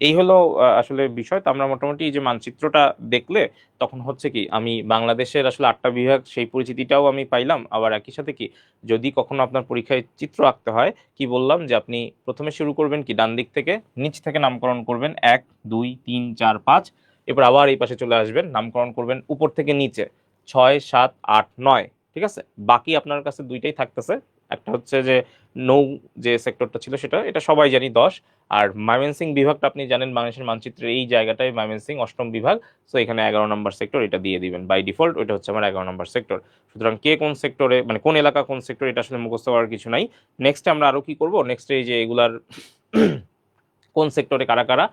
এই হলো আসলে বিষয়। তো আমরা মোটামুটি এই যে মানচিত্রটা দেখলে তখন হচ্ছে কি আমি বাংলাদেশের আসলে 8টা বিভাগ সেই পরিচিতিটাও আমি পাইলাম। আবার একই সাথে কি যদি কখনো আপনার পরীক্ষায় চিত্র আঁকতে হয়, কি বললাম যে আপনি প্রথমে শুরু করবেন কি ডান দিক থেকে, নিচ থেকে নামকরণ করবেন 1 2 3 4 5, এরপর আবার এই পাশে চলে আসবেন, নামকরণ করবেন উপর থেকে নিচে 6 7 8 9, ঠিক আছে। বাকি আপনার কাছে দুইটাই থাকতেছে, একটা হচ্ছে যে নৌ যে সেক্টরটা ছিল সেটা, এটা সবাই জানি 10। আর ময়মনসিংহ বিভাগটা আপনি জানেন বাংলাদেশের মানচিত্রের এই জায়গাটায় ময়মনসিংহ 8ম বিভাগ, সো এখানে 11 নম্বর সেক্টর এটা দিয়ে দিবেন বাই ডিফল্ট, ওইটা হচ্ছে আমার 11 নম্বর সেক্টর। সুতরাং কে কোন সেক্টরে, মানে কোন এলাকা কোন সেক্টর, এটা আসলে মুখস্থ করার কিছু নাই। নেক্সট আমরা আরো কি করব, নেক্সট এই যে এগুলার কোন সেক্টরে কারা কারা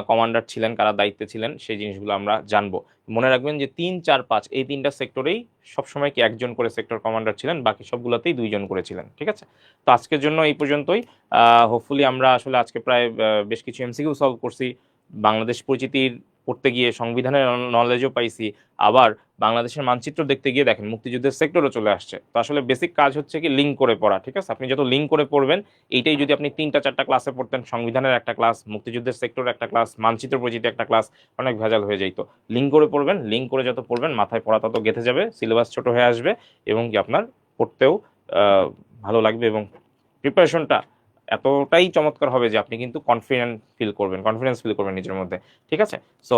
কমান্ডার ছিলেন, কারা দায়িত্বে ছিলেন, সেই জিনিসগুলো আমরা জানবো। মনে রাখবেন যে 3 4 5 এই তিনটা সেক্টরেই সবসময় কি একজন করে সেক্টর কমান্ডার ছিলেন, বাকি সবগুলোতেই 2জন করে ছিলেন, ঠিক আছে। তো আজকের জন্য এই পর্যন্তই। হোপফুলি আমরা আসলে আজকে প্রায় বেশ কিছু এমসিকিউ সলভ করছি, বাংলাদেশ পরিচিতির পড়তে গিয়ে সংবিধানের নলেজও পাইছি, আবার বাংলাদেশের মানচিত্র দেখতে গিয়ে দেখেন মুক্তিযুদ্ধের সেক্টরও চলে আসছে। তো আসলে বেসিক কাজ হচ্ছে কি লিঙ্ক করে পড়া, ঠিক আছে। আপনি যত লিঙ্ক করে পড়বেন, এইটাই যদি আপনি 3টা 4টা ক্লাসে পড়তেন, সংবিধানের একটা ক্লাস, মুক্তিযুদ্ধের সেক্টরের একটা ক্লাস, মানচিত্র পরিচিতি একটা ক্লাস, অনেক ভেজাল হয়ে যাইতো। লিঙ্ক করে পড়বেন, লিঙ্ক করে যত পড়বেন মাথায় পড়া তত গেঁথে যাবে, সিলেবাস ছোট হয়ে আসবে, এবং কি আপনার পড়তেও ভালো লাগবে, এবং প্রিপারেশনটা এতটাই চমৎকার হবে যে আপনি কিন্তু কনফিডেন্স ফিল করবেন নিজের মধ্যে, ঠিক আছে। সো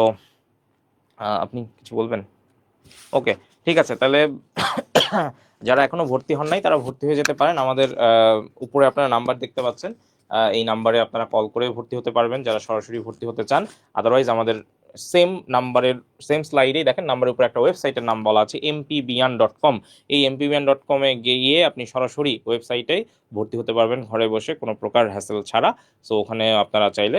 আপনি কিছু বলবেন? ওকে, ঠিক আছে। তাহলে যারা এখনো ভর্তি হন নাই তারা ভর্তি হয়ে যেতে পারেন। আমাদের উপরে আপনারা নাম্বার দেখতে পাচ্ছেন, এই নাম্বারে আপনারা কল করে ভর্তি হতে পারবেন যারা সরাসরি ভর্তি হতে চান। আদারওয়াইজ আমাদের সেম নাম্বারের সেম স্লাইডেই দেখেন নাম্বারের উপর একটা ওয়েবসাইটের নাম বলা আছে mpbian.com। এই mpbian.com-এ গিয়ে আপনি সরাসরি ওয়েবসাইটে ভর্তি হতে পারবেন ঘরে বসে, কোনো প্রকার হ্যাসেল ছাড়া। সো ওখানে আপনারা চাইলে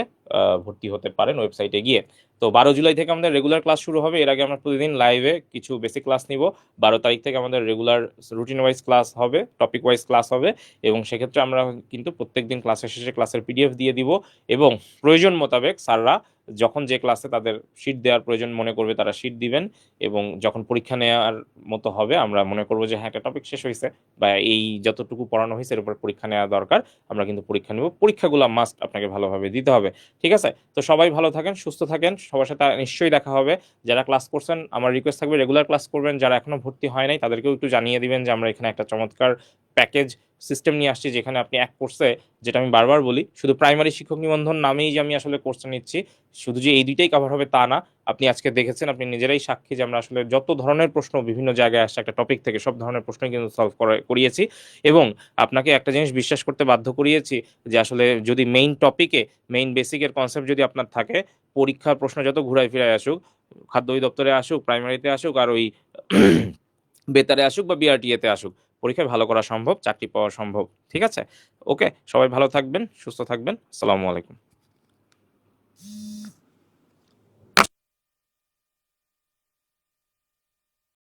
ভর্তি হতে পারেন ওয়েবসাইটে গিয়ে। তো 12 জুলাই থেকে আমাদের রেগুলার ক্লাস শুরু হবে। এর আগে আমরা প্রতিদিন লাইভে কিছু বেসিক ক্লাস নিব। 12 তারিখ থেকে আমাদের রেগুলার রুটিন ওয়াইজ ক্লাস হবে, টপিক ওয়াইজ ক্লাস হবে, এবং সেক্ষেত্রে আমরা কিন্তু প্রত্যেকদিন ক্লাসের শেষে ক্লাসের পিডিএফ দিয়ে দিব, এবং প্রয়োজন মোতাবেক স্যাররা যখন যে ক্লাসে তাদের শিট দেওয়ার প্রয়োজন মনে করবে তারা শিট দিবেন, এবং যখন পরীক্ষা নেওয়ার মতো হবে আমরা মনে করবো যে হ্যাঁ একটা টপিক শেষ হয়েছে বা এই যতটুকু পড়ানো হয়েছে এর উপর পরীক্ষা নেওয়া দরকার, আমরা কিন্তু পরীক্ষা নেব। পরীক্ষাগুলো মাস্ট আপনাকে ভালোভাবে দিতে হবে, ঠিক আছে। তো সবাই ভালো থাকেন, সুস্থ থাকেন, সবার সাথে নিশ্চয়ই দেখা হবে। যারা ক্লাস করছেন আমার রিকোয়েস্ট থাকবে রেগুলার ক্লাস করবেন, যারা এখনো ভর্তি হয় নাই তাদেরকেও একটু জানিয়ে দিবেন যে আমরা এখানে একটা চমৎকার প্যাকেজ সিস্টেম নিয়ে আসছি, যেখানে আপনি এক কোর্সে, যেটা আমি বারবার বলি, শুধু প্রাইমারি শিক্ষক নিবন্ধন নামেই যে আমি আসলে কোর্সটা নিচ্ছি, শুধু যে এই দুইটাই কভার হবে তা না। আপনি আজকে দেখেছেন, আপনি নিজেরাই সাক্ষী যে আমরা আসলে যত ধরনের প্রশ্ন বিভিন্ন জায়গায় আসছে একটা টপিক থেকে, সব ধরনের প্রশ্নই কিন্তু সলভ করিয়েছি, এবং আপনাকে একটা জিনিস বিশ্বাস করতে বাধ্য করিয়েছি যে আসলে যদি মেইন টপিকে মেইন বেসিকের কনসেপ্ট যদি আপনার থাকে, পরীক্ষার প্রশ্ন যত ঘুরায় ফিরায় আসুক, খাদ্য অধিদপ্তরে আসুক, প্রাইমারিতে আসুক, আর ওই বেতারে আসুক বা বিআরটিএতে আসুক, পরীক্ষায় ভালো করা সম্ভব, চাকরি পাওয়া সম্ভব, ঠিক আছে। ওকে, সবাই ভালো থাকবেন, সুস্থ থাকবেন, আসসালামু আলাইকুম।